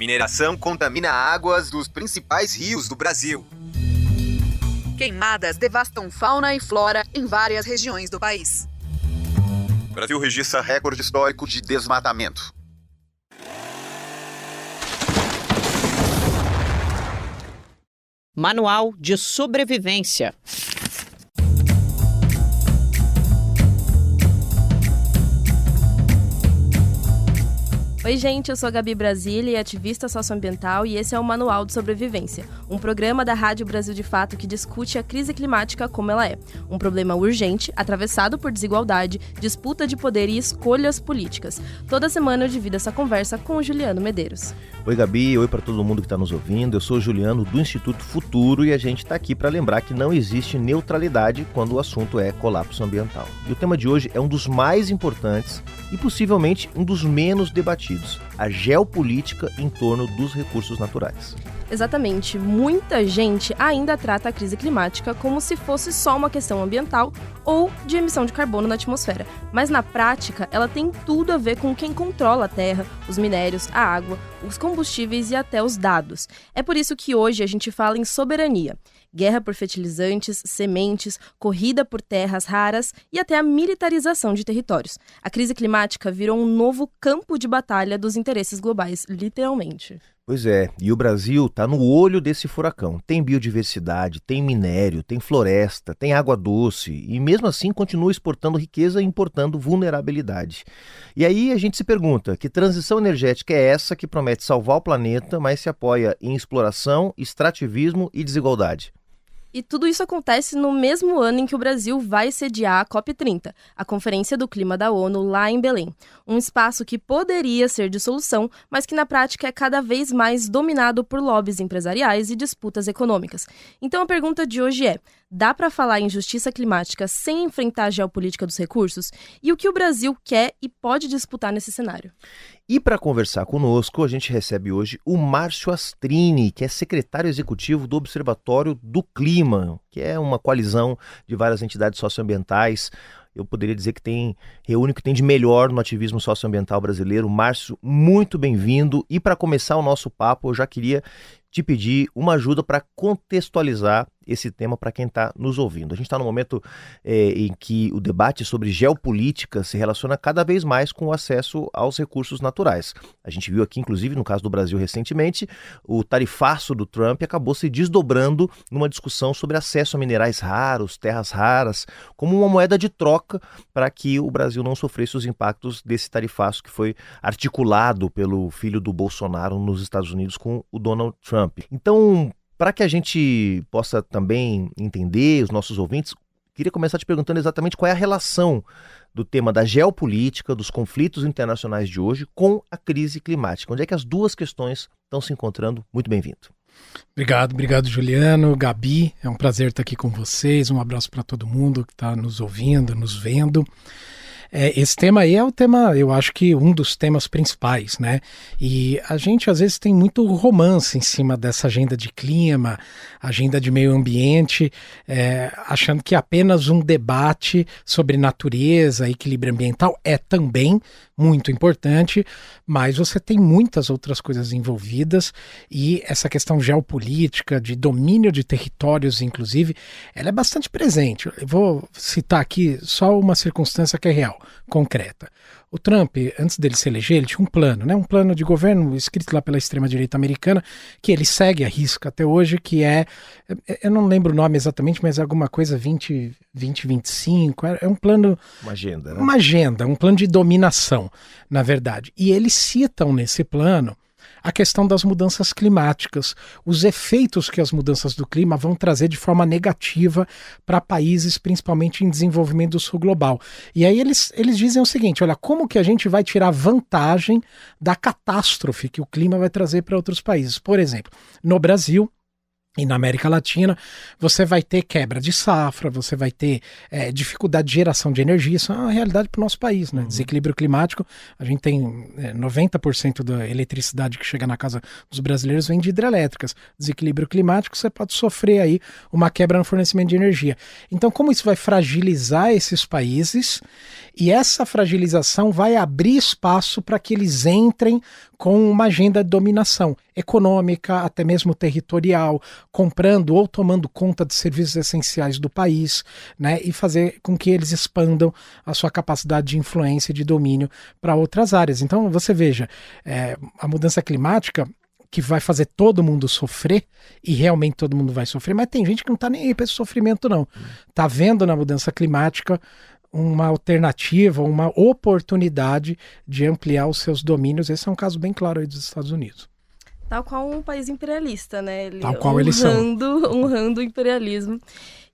mineração contamina águas dos principais rios do Brasil. Queimadas devastam fauna e flora em várias regiões do país. O Brasil registra recorde histórico de desmatamento. Manual de sobrevivência. Oi gente, eu sou a Gabi Brasília, ativista socioambiental, e esse é o Manual de Sobrevivência, um programa da Rádio Brasil de Fato que discute a crise climática como ela é. Um problema urgente, atravessado por desigualdade, disputa de poder e escolhas políticas. Toda semana eu divido essa conversa com o Juliano Medeiros. Oi Gabi, oi para todo mundo que está nos ouvindo. Eu sou o Juliano do Instituto Futuro e a gente está aqui para lembrar que não existe neutralidade quando o assunto é colapso ambiental. E o tema de hoje é um dos mais importantes e possivelmente um dos menos debatidos: a geopolítica em torno dos recursos naturais. Exatamente, muita gente ainda trata a crise climática como se fosse só uma questão ambiental ou de emissão de carbono na atmosfera. Mas na prática, ela tem tudo a ver com quem controla a terra, os minérios, a água, os combustíveis e até os dados. É por isso que hoje a gente fala em soberania. Guerra por fertilizantes, sementes, corrida por terras raras e até a militarização de territórios. A crise climática virou um novo campo de batalha dos interesses globais, literalmente. Pois é, e o Brasil está no olho desse furacão. Tem biodiversidade, tem minério, tem floresta, tem água doce e mesmo assim continua exportando riqueza e importando vulnerabilidade. E aí a gente se pergunta, que transição energética é essa que promete salvar o planeta, mas se apoia em exploração, extrativismo e desigualdade? E tudo isso acontece no mesmo ano em que o Brasil vai sediar a COP30, a Conferência do Clima da ONU, lá em Belém. Um espaço que poderia ser de solução, mas que na prática é cada vez mais dominado por lobbies empresariais e disputas econômicas. Então a pergunta de hoje é: dá para falar em justiça climática sem enfrentar a geopolítica dos recursos? E o que o Brasil quer e pode disputar nesse cenário? E para conversar conosco, a gente recebe hoje o Márcio Astrini, que é secretário executivo do Observatório do Clima, que é uma coalizão de várias entidades socioambientais. Eu poderia dizer que reúne o que tem de melhor no ativismo socioambiental brasileiro. Márcio, muito bem-vindo. E para começar o nosso papo, eu já queria te pedir uma ajuda para contextualizar esse tema para quem está nos ouvindo. A gente está num momento em que o debate sobre geopolítica se relaciona cada vez mais com o acesso aos recursos naturais. A gente viu aqui, inclusive, no caso do Brasil recentemente, o tarifaço do Trump acabou se desdobrando numa discussão sobre acesso a minerais raros, terras raras, como uma moeda de troca para que o Brasil não sofresse os impactos desse tarifaço que foi articulado pelo filho do Bolsonaro nos Estados Unidos com o Donald Trump. Então, para que a gente possa também entender, os nossos ouvintes, queria começar te perguntando exatamente qual é a relação do tema da geopolítica, dos conflitos internacionais de hoje, com a crise climática. Onde é que as duas questões estão se encontrando? Muito bem-vindo. Obrigado, Juliano, Gabi, é um prazer estar aqui com vocês, um abraço para todo mundo que está nos ouvindo, nos vendo. Esse tema aí é o tema, eu acho que um dos temas principais, né? E a gente às vezes tem muito romance em cima dessa agenda de clima, agenda de meio ambiente, achando que apenas um debate sobre natureza, equilíbrio ambiental é também muito importante, mas você tem muitas outras coisas envolvidas e essa questão geopolítica, de domínio de territórios, inclusive, ela é bastante presente. Eu vou citar aqui só uma circunstância que é real, concreta. O Trump, antes dele se eleger, ele tinha um plano, né? Um plano de governo escrito lá pela extrema-direita americana, que ele segue à risca até hoje, que eu não lembro o nome exatamente, mas é alguma coisa 2025, é um plano... Uma agenda, né? Uma agenda, um plano de dominação, na verdade. E eles citam nesse plano a questão das mudanças climáticas, os efeitos que as mudanças do clima vão trazer de forma negativa para países, principalmente em desenvolvimento do sul global. E aí eles dizem o seguinte: olha, como que a gente vai tirar vantagem da catástrofe que o clima vai trazer para outros países? Por exemplo, no Brasil, e na América Latina, você vai ter quebra de safra, você vai ter dificuldade de geração de energia. Isso é uma realidade para o nosso país, né? Desequilíbrio climático, a gente tem 90% da eletricidade que chega na casa dos brasileiros vem de hidrelétricas. Desequilíbrio climático, você pode sofrer aí uma quebra no fornecimento de energia. Então, como isso vai fragilizar esses países, e essa fragilização vai abrir espaço para que eles entrem com uma agenda de dominação econômica, até mesmo territorial, comprando ou tomando conta de serviços essenciais do país, né, e fazer com que eles expandam a sua capacidade de influência e de domínio para outras áreas. Então, você veja, a mudança climática que vai fazer todo mundo sofrer, e realmente todo mundo vai sofrer, mas tem gente que não está nem aí para esse sofrimento, não. Está vendo na mudança climática uma alternativa, uma oportunidade de ampliar os seus domínios. Esse é um caso bem claro aí dos Estados Unidos. Tal qual um país imperialista, né? Ele tal qual eles são. Honrando o imperialismo.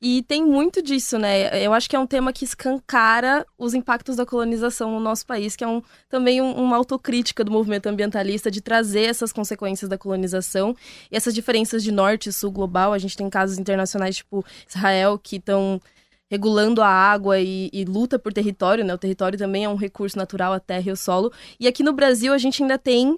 E tem muito disso, né? Eu acho que é um tema que escancara os impactos da colonização no nosso país, que é também uma autocrítica do movimento ambientalista de trazer essas consequências da colonização e essas diferenças de norte e sul global. A gente tem casos internacionais tipo Israel que estão regulando a água e luta por território, né? O território também é um recurso natural, a terra e o solo. E aqui no Brasil a gente ainda tem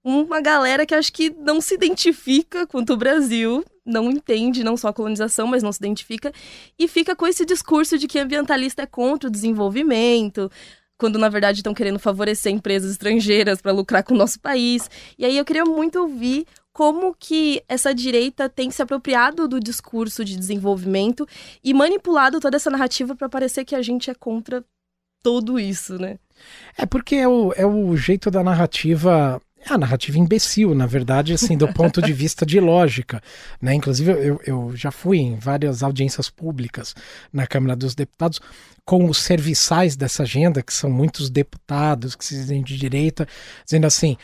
uma galera que acho que não se identifica quanto o Brasil, não entende não só a colonização, mas não se identifica, e fica com esse discurso de que ambientalista é contra o desenvolvimento, quando na verdade estão querendo favorecer empresas estrangeiras para lucrar com o nosso país. E aí eu queria muito ouvir como que essa direita tem se apropriado do discurso de desenvolvimento e manipulado toda essa narrativa para parecer que a gente é contra tudo isso, né? Porque é o jeito da narrativa. É a narrativa imbecil, na verdade, assim, do ponto de vista de lógica, né? Inclusive, eu já fui em várias audiências públicas na Câmara dos Deputados com os serviçais dessa agenda, que são muitos deputados que se dizem de direita, dizendo assim,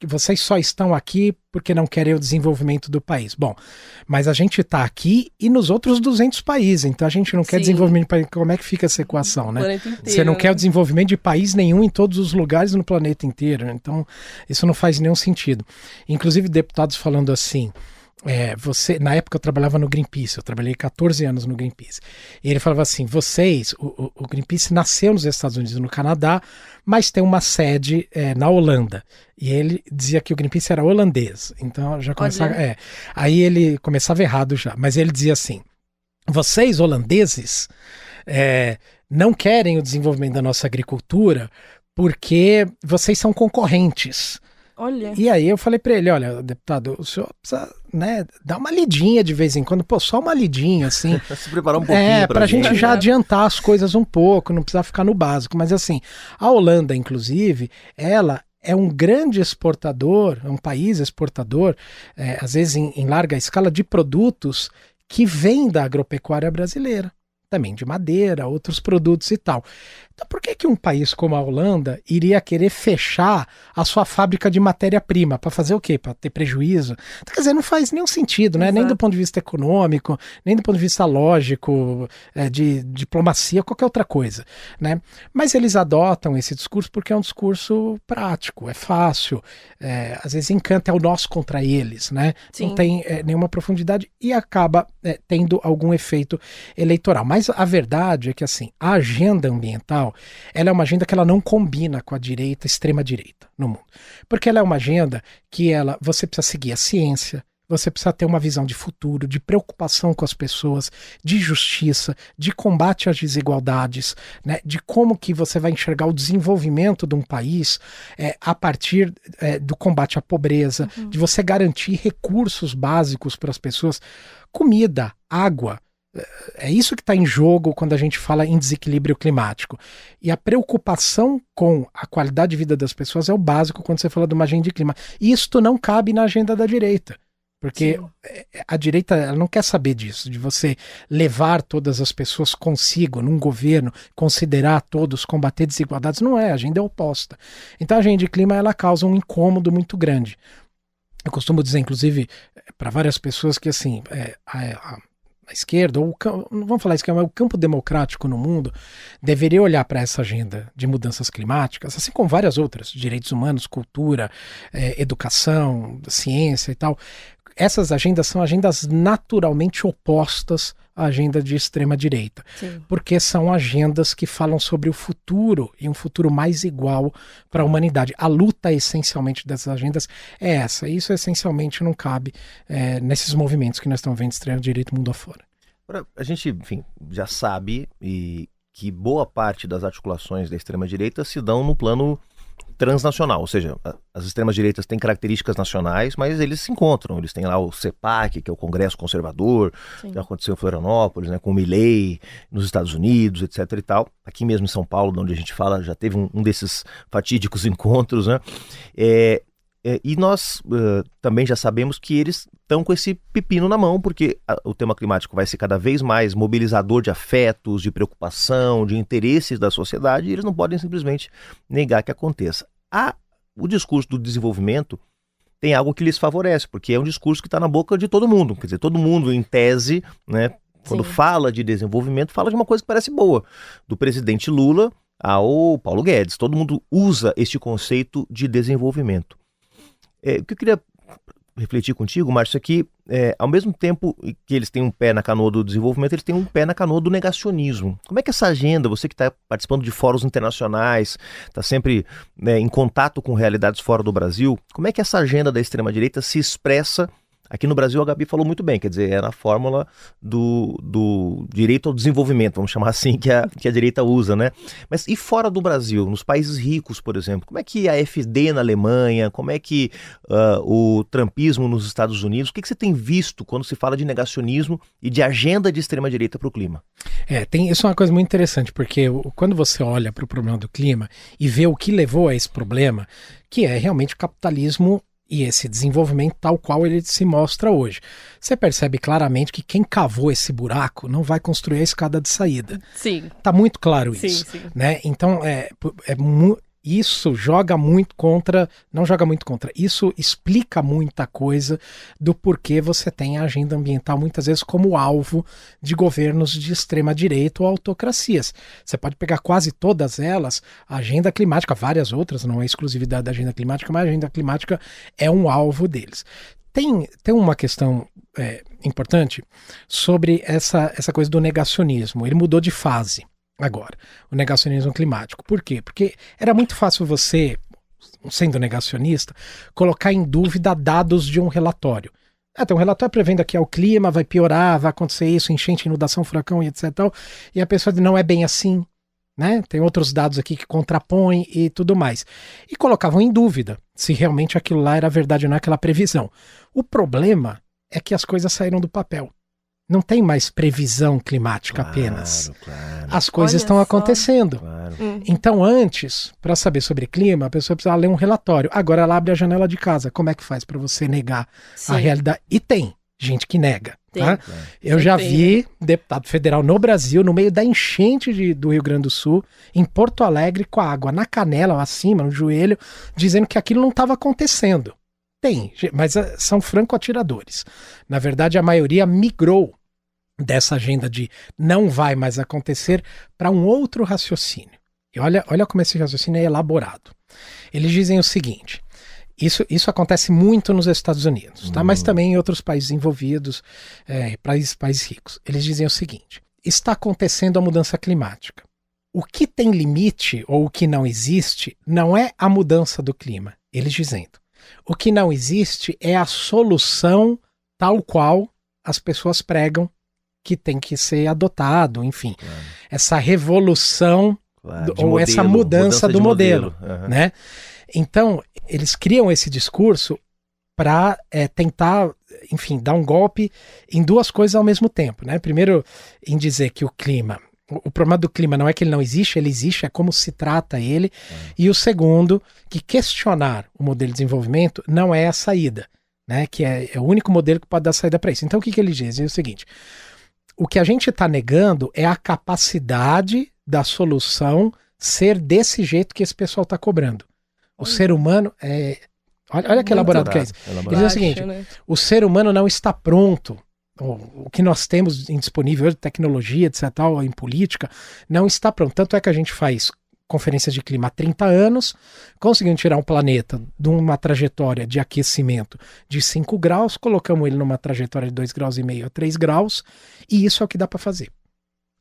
vocês só estão aqui porque não querem o desenvolvimento do país. Bom, mas a gente está aqui e nos outros 200 países, então a gente não quer desenvolvimento de país. Como é que fica essa equação, né? Inteiro, você não quer o desenvolvimento de país nenhum em todos os lugares no planeta inteiro, né? Então isso não faz nenhum sentido. Inclusive deputados falando assim, na época eu trabalhava no Greenpeace, eu trabalhei 14 anos no Greenpeace, e ele falava assim, o Greenpeace nasceu nos Estados Unidos e no Canadá, mas tem uma sede na Holanda, e ele dizia que o Greenpeace era holandês, então já começava, aí ele começava errado já, mas ele dizia assim, vocês holandeses não querem o desenvolvimento da nossa agricultura porque vocês são concorrentes. Olha. E aí eu falei para ele, olha, deputado, o senhor precisa, né, dar uma lidinha de vez em quando, só uma lidinha, assim. Se preparar um pouquinho pra gente já adiantar as coisas um pouco, não precisar ficar no básico. Mas assim, a Holanda, inclusive, ela é um grande exportador, é um país exportador, às vezes em larga escala, de produtos que vêm da agropecuária brasileira. Também de madeira, outros produtos e tal. Então por que um país como a Holanda iria querer fechar a sua fábrica de matéria-prima? Para fazer o quê? Para ter prejuízo? Então, quer dizer, não faz nenhum sentido, né? Nem do ponto de vista econômico, nem do ponto de vista lógico, de diplomacia, qualquer outra coisa, né? Mas eles adotam esse discurso porque é um discurso prático, é fácil, às vezes encanta, é o nós contra eles, né? Sim. Não tem nenhuma profundidade e acaba tendo algum efeito eleitoral. Mas a verdade é que, assim, a agenda ambiental, ela é uma agenda que ela não combina com a direita, extrema-direita no mundo. Porque ela é uma agenda que você precisa seguir a ciência, você precisa ter uma visão de futuro, de preocupação com as pessoas, de justiça, de combate às desigualdades, né, de como que você vai enxergar o desenvolvimento de um país a partir do combate à pobreza, de você garantir recursos básicos para as pessoas, comida, água. É isso que está em jogo quando a gente fala em desequilíbrio climático. E a preocupação com a qualidade de vida das pessoas é o básico quando você fala de uma agenda de clima. Isto não cabe na agenda da direita. Porque a direita ela não quer saber disso, de você levar todas as pessoas consigo num governo, considerar todos, combater desigualdades. Não é, a agenda é oposta. Então a agenda de clima ela causa um incômodo muito grande. Eu costumo dizer, inclusive, para várias pessoas que assim, a esquerda, ou não vamos falar esquerda, mas o campo democrático no mundo deveria olhar para essa agenda de mudanças climáticas, assim como várias outras, direitos humanos, cultura, educação, ciência e tal. Essas agendas são agendas naturalmente opostas à agenda de extrema-direita, porque são agendas que falam sobre o futuro e um futuro mais igual para a humanidade. A luta essencialmente dessas agendas é essa, e isso essencialmente não cabe nesses movimentos que nós estamos vendo de extrema-direita mundo afora. Agora, a gente, enfim, já sabe que boa parte das articulações da extrema-direita se dão no plano transnacional, ou seja, as extremas-direitas têm características nacionais, mas eles se encontram, eles têm lá o CEPAC, que é o Congresso Conservador, que aconteceu em Florianópolis, né, com o Milley, nos Estados Unidos, etc e tal. Aqui mesmo em São Paulo, de onde a gente fala, já teve um desses fatídicos encontros, né? E nós também já sabemos que eles estão com esse pepino na mão, porque o tema climático vai ser cada vez mais mobilizador de afetos, de preocupação, de interesses da sociedade, e eles não podem simplesmente negar que aconteça. O discurso do desenvolvimento tem algo que lhes favorece, porque é um discurso que está na boca de todo mundo. Quer dizer, todo mundo, em tese, né, quando fala de desenvolvimento, fala de uma coisa que parece boa. Do presidente Lula ao Paulo Guedes. Todo mundo usa este conceito de desenvolvimento. O que eu queria refletir contigo, Márcio, é que ao mesmo tempo que eles têm um pé na canoa do desenvolvimento, eles têm um pé na canoa do negacionismo. Como é que essa agenda, você que está participando de fóruns internacionais, está sempre em contato com realidades fora do Brasil, como é que essa agenda da extrema-direita se expressa? Aqui no Brasil, a Gabi falou muito bem, quer dizer, é na fórmula do direito ao desenvolvimento, vamos chamar assim, que a direita usa, né? Mas e fora do Brasil, nos países ricos, por exemplo, como é que a AfD na Alemanha, como é que o trumpismo nos Estados Unidos, o que você tem visto quando se fala de negacionismo e de agenda de extrema-direita para o clima? Isso é uma coisa muito interessante, porque quando você olha para o problema do clima e vê o que levou a esse problema, que é realmente o capitalismo e esse desenvolvimento tal qual ele se mostra hoje. Você percebe claramente que quem cavou esse buraco não vai construir a escada de saída. Sim. Tá muito claro isso. Sim. Né? Então, isso joga muito contra, não joga muito contra, isso explica muita coisa do porquê você tem a agenda ambiental muitas vezes como alvo de governos de extrema direita ou autocracias. Você pode pegar quase todas elas, a agenda climática, várias outras, não é exclusividade da agenda climática, mas a agenda climática é um alvo deles. Tem uma questão importante sobre essa coisa do negacionismo, ele mudou de fase. Agora, o negacionismo climático. Por quê? Porque era muito fácil você, sendo negacionista, colocar em dúvida dados de um relatório. Tem um relatório prevendo aqui o clima, vai piorar, vai acontecer isso, enchente, inundação, furacão e etc. E a pessoa diz, não é bem assim, né? Tem outros dados aqui que contrapõem e tudo mais. E colocavam em dúvida se realmente aquilo lá era verdade ou não, aquela previsão. O problema é que as coisas saíram do papel. Não tem mais previsão climática apenas. Claro. As coisas estão acontecendo. Claro. Então antes, para saber sobre clima, a pessoa precisava ler um relatório. Agora ela abre a janela de casa. Como é que faz para você negar a realidade? E tem gente que nega. Tá? Eu já vi deputado federal no Brasil, no meio da enchente do Rio Grande do Sul, em Porto Alegre, com a água na canela, acima, no joelho, dizendo que aquilo não estava acontecendo. Tem, mas são franco-atiradores. Na verdade, a maioria migrou dessa agenda de não vai mais acontecer para um outro raciocínio. E olha como esse raciocínio é elaborado. Eles dizem o seguinte, isso acontece muito nos Estados Unidos, tá? Mas também em outros países envolvidos, países ricos. Eles dizem o seguinte, está acontecendo a mudança climática. O que tem limite ou o que não existe não é a mudança do clima, eles dizendo. O que não existe é a solução tal qual as pessoas pregam que tem que ser adotado, enfim. Claro. Essa revolução ou modelo, essa mudança do modelo. Né? Então, eles criam esse discurso para tentar, enfim, dar um golpe em duas coisas ao mesmo tempo. Né? Primeiro, em dizer que o clima, o problema do clima não é que ele não existe, ele existe, é como se trata ele. E o segundo, que questionar o modelo de desenvolvimento não é a saída, né? Que é o único modelo que pode dar saída para isso. Então, o que eles dizem? É o seguinte, o que a gente está negando é a capacidade da solução ser desse jeito que esse pessoal está cobrando. O ser humano Olha que elaborado que é isso. Ele diz o seguinte, o ser humano não está pronto o que nós temos em disponível hoje, tecnologia, etc., tal, em política, não está pronto. Tanto é que a gente faz conferência de clima há 30 anos, conseguindo tirar um planeta de uma trajetória de aquecimento de 5 graus, colocamos ele numa trajetória de 2,5 graus a 3 graus, e isso é o que dá para fazer.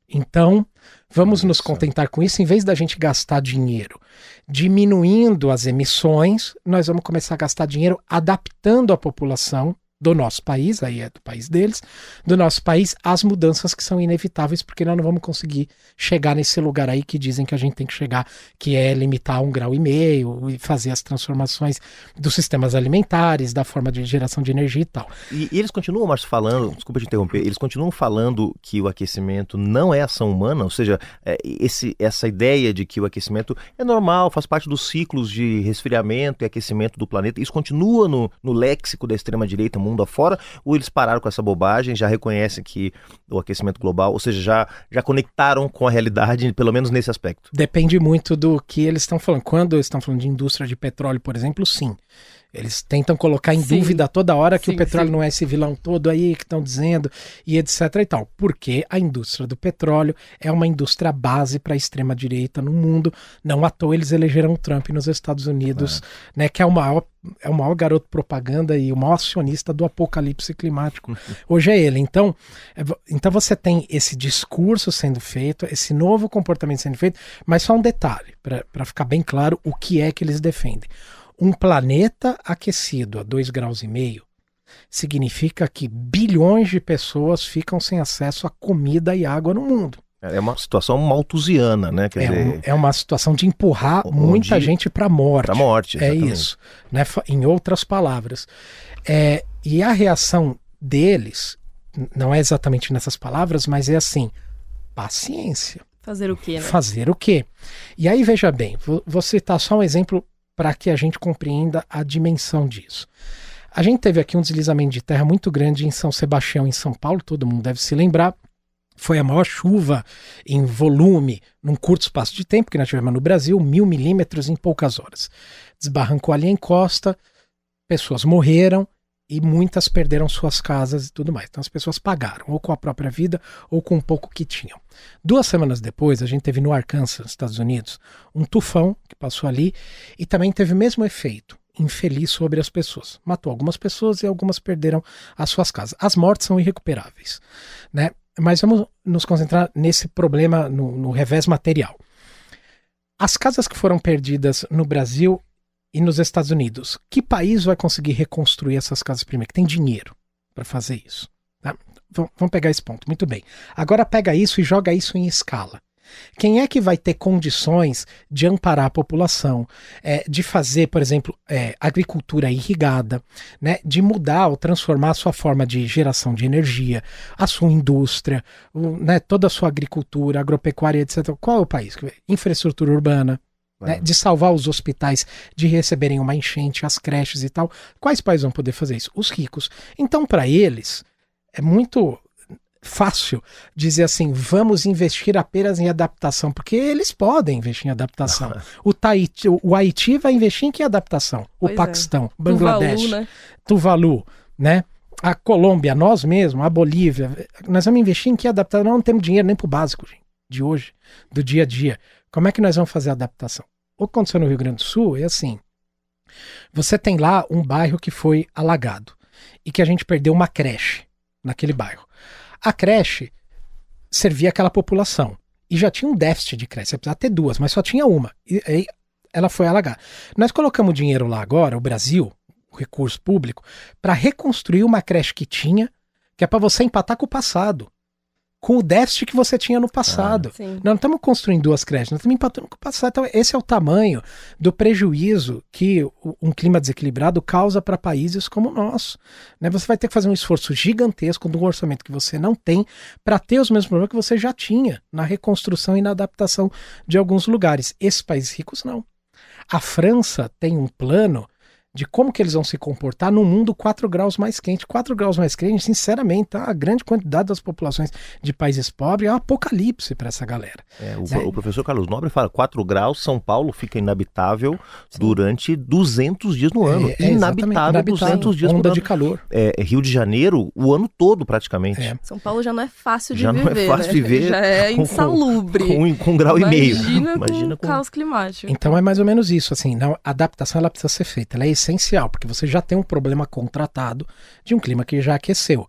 Então, vamos nos contentar com isso. Em vez da gente gastar dinheiro diminuindo as emissões, nós vamos começar a gastar dinheiro adaptando a população do nosso país, aí é do país deles, do nosso país, às mudanças que são inevitáveis, porque nós não vamos conseguir chegar nesse lugar aí que dizem que a gente tem que chegar, que é limitar a 1,5 graus e fazer as transformações dos sistemas alimentares, da forma de geração de energia e tal. E eles continuam, Márcio, falando, desculpa te interromper, eles continuam falando que o aquecimento não é ação humana, ou seja, essa ideia de que o aquecimento é normal, faz parte dos ciclos de resfriamento e aquecimento do planeta, isso continua no léxico da extrema-direita, mundo afora, ou eles pararam com essa bobagem, já reconhecem que o aquecimento global, ou seja, já conectaram com a realidade, pelo menos nesse aspecto? Depende muito do que eles estão falando. Quando eles estão falando de indústria de petróleo, por exemplo, sim. Eles tentam colocar em dúvida toda hora que o petróleo não é esse vilão todo aí que estão dizendo e etc e tal. Porque a indústria do petróleo é uma indústria base para a extrema-direita no mundo. Não à toa eles elegeram o Trump nos Estados Unidos, né, que é o maior garoto propaganda e o maior acionista do apocalipse climático. Hoje é ele. Então você tem esse discurso sendo feito, esse novo comportamento sendo feito, mas só um detalhe, para ficar bem claro o que é que eles defendem. Um planeta aquecido a 2,5 graus significa que bilhões de pessoas ficam sem acesso a comida e água no mundo. É uma situação malthusiana, né? Quer dizer, é uma situação de empurrar muita gente para a morte. Para a morte, exatamente. É isso, né? Em outras palavras. E a reação deles, não é exatamente nessas palavras, mas é assim, paciência. Fazer o quê, né? Fazer o quê? E aí, veja bem, vou citar só um exemplo para que a gente compreenda a dimensão disso. A gente teve aqui um deslizamento de terra muito grande em São Sebastião, em São Paulo, todo mundo deve se lembrar. Foi a maior chuva em volume num curto espaço de tempo que nós tivemos no Brasil, 1.000 milímetros em poucas horas. Desbarrancou ali a encosta, pessoas morreram e muitas perderam suas casas e tudo mais. Então as pessoas pagaram, ou com a própria vida, ou com um pouco que tinham. 2 semanas depois, a gente teve no Arkansas, nos Estados Unidos, um tufão que passou ali e também teve o mesmo efeito infeliz sobre as pessoas. Matou algumas pessoas e algumas perderam as suas casas. As mortes são irrecuperáveis, né? Mas vamos nos concentrar nesse problema, no revés material. As casas que foram perdidas no Brasil e nos Estados Unidos, que país vai conseguir reconstruir essas casas primeiro? Que tem dinheiro para fazer isso. Tá? Vamos pegar esse ponto. Muito bem. Agora pega isso e joga isso em escala. Quem é que vai ter condições de amparar a população, de fazer, por exemplo, agricultura irrigada, né, de mudar ou transformar a sua forma de geração de energia, a sua indústria, né, toda a sua agricultura, agropecuária, etc. Qual é o país? Infraestrutura urbana, né, de salvar os hospitais, de receberem uma enchente, as creches e tal. Quais países vão poder fazer isso? Os ricos. Então, para eles, é muito fácil dizer assim, vamos investir apenas em adaptação, porque eles podem investir em adaptação. O Haiti vai investir em que adaptação? O Paquistão, Bangladesh, Tuvalu, né? A Colômbia, nós mesmos, a Bolívia, nós vamos investir em que adaptação? Nós não temos dinheiro nem para o básico, gente, de hoje, do dia a dia. Como é que nós vamos fazer a adaptação? O que aconteceu no Rio Grande do Sul é assim, você tem lá um bairro que foi alagado e que a gente perdeu uma creche naquele bairro. A creche servia aquela população e já tinha um déficit de creche, você precisava ter 2, mas só tinha uma, e aí ela foi alagar. Nós colocamos dinheiro lá agora, o Brasil, o recurso público, para reconstruir uma creche que tinha, que é para você empatar com o passado, com o déficit que você tinha no passado. Nós não estamos construindo 2 creches, nós estamos empatando com o passado. Então, esse é o tamanho do prejuízo que um clima desequilibrado causa para países como o nosso. Né? Você vai ter que fazer um esforço gigantesco de um orçamento que você não tem para ter os mesmos problemas que você já tinha na reconstrução e na adaptação de alguns lugares. Esses países ricos, não. A França tem um plano de como que eles vão se comportar num mundo 4 graus mais quente. 4 graus mais quente, sinceramente, a grande quantidade das populações de países pobres é um apocalipse para essa galera. O professor Carlos Nobre fala, 4 graus, São Paulo fica inabitável durante 200 dias no ano. Inabitável 200 dias onda por ano. De calor. Rio de Janeiro, o ano todo praticamente. São Paulo já não é fácil de Já viver, não é fácil de viver. Já é insalubre. Com 1,5 grau. Imagina com caos climático. Então é mais ou menos isso, assim, a adaptação ela precisa ser feita, ela é essencial, porque você já tem um problema contratado de um clima que já aqueceu.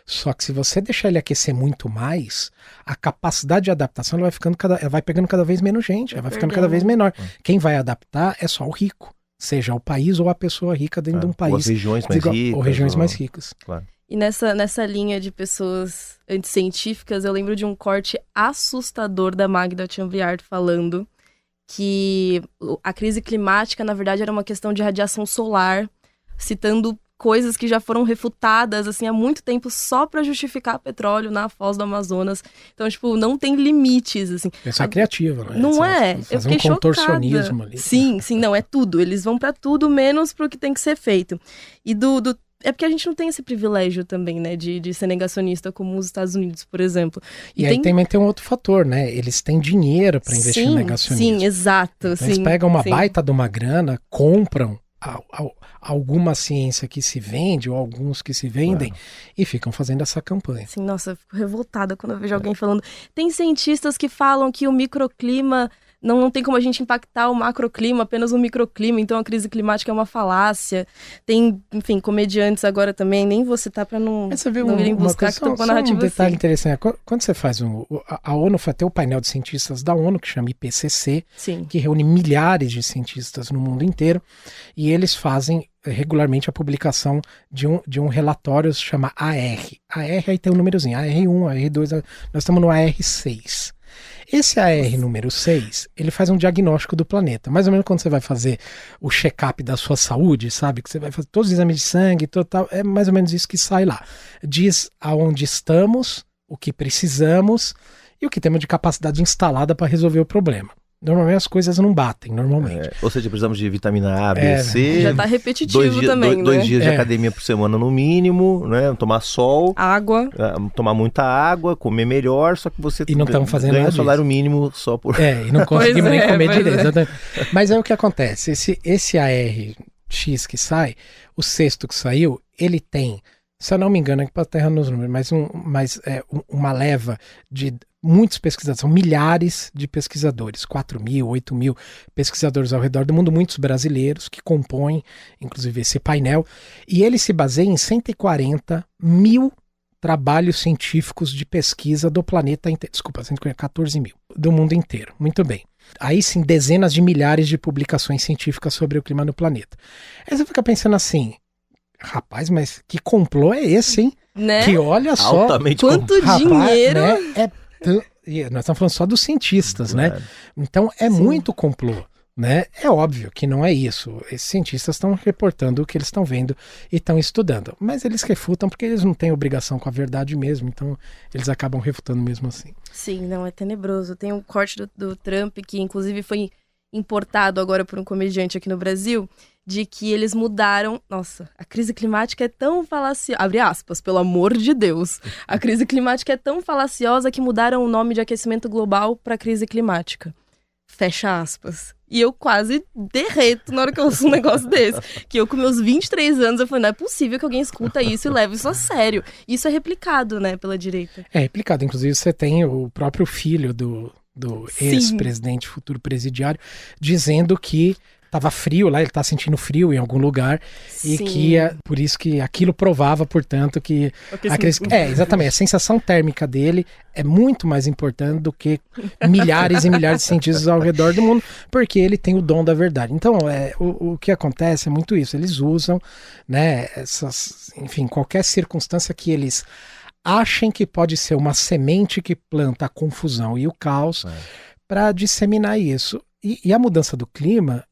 Só que se você deixar ele aquecer muito mais, a capacidade de adaptação ela vai pegando cada vez menos gente, ela vai ficando cada vez menor. Quem vai adaptar é só o rico, seja o país ou a pessoa rica dentro de um país. Ou as regiões mais ricas. Ou regiões mais ricas. Claro. E nessa linha de pessoas anticientíficas, eu lembro de um corte assustador da Magda Chambriard falando que a crise climática, na verdade, era uma questão de radiação solar, citando coisas que já foram refutadas, assim, há muito tempo só para justificar petróleo na foz do Amazonas. Então, tipo, não tem limites, assim. Isso é criativa, né? Não é? Eu fiquei contorcionismo chocada. Ali. Sim, não, é tudo. Eles vão para tudo, menos pro que tem que ser feito. E é porque a gente não tem esse privilégio também, né, de ser negacionista como os Estados Unidos, por exemplo. E aí também tem um outro fator, né? Eles têm dinheiro para investir em negacionismo. Sim, exato. Então, eles pegam uma baita de uma grana, compram alguma ciência que se vende, ou alguns que se vendem, e ficam fazendo essa campanha. Sim, nossa, eu fico revoltada quando eu vejo alguém falando. Tem cientistas que falam que o microclima não tem como a gente impactar o macroclima, apenas o microclima, então a crise climática é uma falácia. Tem, enfim, comediantes agora também, nem vou citar para não irem buscar que estão com a narrativa. Um detalhe assim. interessante, quando você faz a ONU foi até o painel de cientistas da ONU, que chama IPCC, Sim. que reúne milhares de cientistas no mundo inteiro, e eles fazem regularmente a publicação de um relatório que se chama AR. AR aí tem um númerozinho, AR1, AR2, nós estamos no AR6. Esse AR número 6, ele faz um diagnóstico do planeta. Mais ou menos quando você vai fazer o check-up da sua saúde, sabe? Que você vai fazer todos os exames de sangue, tal, é mais ou menos isso que sai lá. Diz aonde estamos, o que precisamos e o que temos de capacidade instalada para resolver o problema. Normalmente as coisas não batem, normalmente. Ou seja, precisamos de vitamina A, B, C. Já tá repetitivo também, dois dias de academia por semana no mínimo, né? Tomar sol. Água. Tomar muita água, comer melhor, só que você e não estamos fazendo ganha nada salário mínimo só por... e não conseguimos nem comer direito. Mas aí o que acontece? Esse ARX que sai, o sexto que saiu, ele tem, se eu não me engano, aqui para terra nos números, uma leva de muitos pesquisadores, são milhares de pesquisadores, 4.000, 8.000 pesquisadores ao redor do mundo, muitos brasileiros que compõem, inclusive, esse painel, e ele se baseia em 140 mil trabalhos científicos de pesquisa do planeta inteiro, 114 mil, do mundo inteiro, muito bem. Aí sim, dezenas de milhares de publicações científicas sobre o clima no planeta. Aí você fica pensando assim, rapaz, mas que complô é esse, hein? Né? Que olha só, altamente quanto dinheiro... Né? Nós estamos falando só dos cientistas, né? Então é muito complô, né? É óbvio que não é isso. Esses cientistas estão reportando o que eles estão vendo e estão estudando. Mas eles refutam porque eles não têm obrigação com a verdade mesmo. Então eles acabam refutando mesmo assim. Sim, não, é tenebroso. Tem um corte do Trump que inclusive foi importado agora por um comediante aqui no Brasil, de que eles mudaram... Nossa, a crise climática é tão falaciosa... Abre aspas, pelo amor de Deus. A crise climática é tão falaciosa que mudaram o nome de aquecimento global para crise climática. Fecha aspas. E eu quase derreto na hora que eu ouço um negócio desse. Que eu, com meus 23 anos, eu falei, não é possível que alguém escuta isso e leve isso a sério. Isso é replicado, né, pela direita. É replicado. Inclusive, você tem o próprio filho do ex-presidente, futuro presidiário, dizendo que estava frio lá, ele está sentindo frio em algum lugar. Sim. E que por isso que aquilo provava, portanto, que exatamente, a sensação térmica dele é muito mais importante do que milhares e milhares de cientistas ao redor do mundo, porque ele tem o dom da verdade. Então, o que acontece é muito isso, eles usam, né, enfim, qualquer circunstância que eles achem que pode ser uma semente que planta a confusão e o caos para disseminar isso. E a mudança do clima,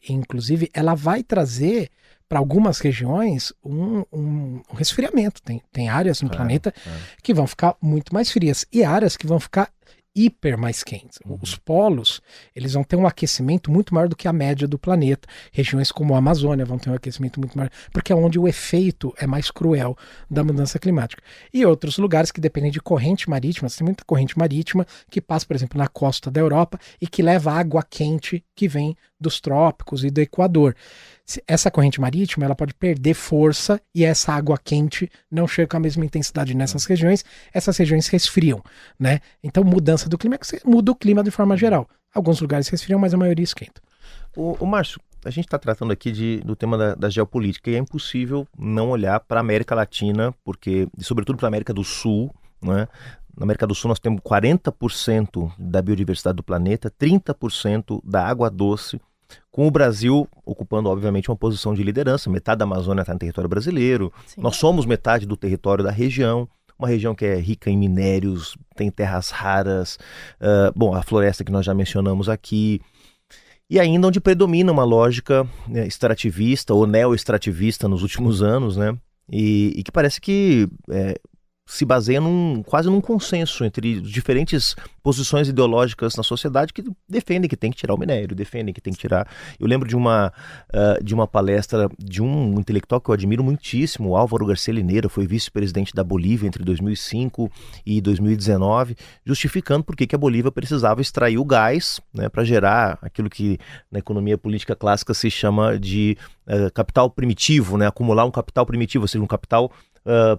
inclusive, ela vai trazer para algumas regiões um resfriamento. Tem áreas no planeta que vão ficar muito mais frias e áreas que vão ficar hiper mais quentes. Os polos, eles vão ter um aquecimento muito maior do que a média do planeta. Regiões como a Amazônia vão ter um aquecimento muito maior, porque é onde o efeito é mais cruel da mudança climática. E outros lugares que dependem de corrente marítima, tem muita corrente marítima que passa, por exemplo, na costa da Europa e que leva água quente que vem dos trópicos e do Equador. Essa corrente marítima, ela pode perder força e essa água quente não chega com a mesma intensidade nessas regiões, essas regiões resfriam, né? Então, mudança do clima muda o clima de forma geral. Alguns lugares resfriam, mas a maioria esquenta. O Márcio, a gente está tratando aqui do tema da geopolítica e é impossível não olhar para a América Latina, porque, e sobretudo para a América do Sul, né? Na América do Sul nós temos 40% da biodiversidade do planeta, 30% da água doce, com o Brasil ocupando, obviamente, uma posição de liderança. Metade da Amazônia está no território brasileiro. Sim. Nós somos metade do território da região, uma região que é rica em minérios, tem terras raras, a floresta que nós já mencionamos aqui, e ainda onde predomina uma lógica extrativista ou neo-extrativista nos últimos anos, né? E que parece que se baseia quase num consenso entre diferentes posições ideológicas na sociedade que defendem que tem que tirar o minério, defendem que tem que tirar. Eu lembro de uma palestra de um intelectual que eu admiro muitíssimo, o Álvaro Garcia Linera, foi vice-presidente da Bolívia entre 2005 e 2019, justificando por que a Bolívia precisava extrair o gás, né, para gerar aquilo que na economia política clássica se chama de capital primitivo, né, acumular um capital primitivo, ou seja, um capital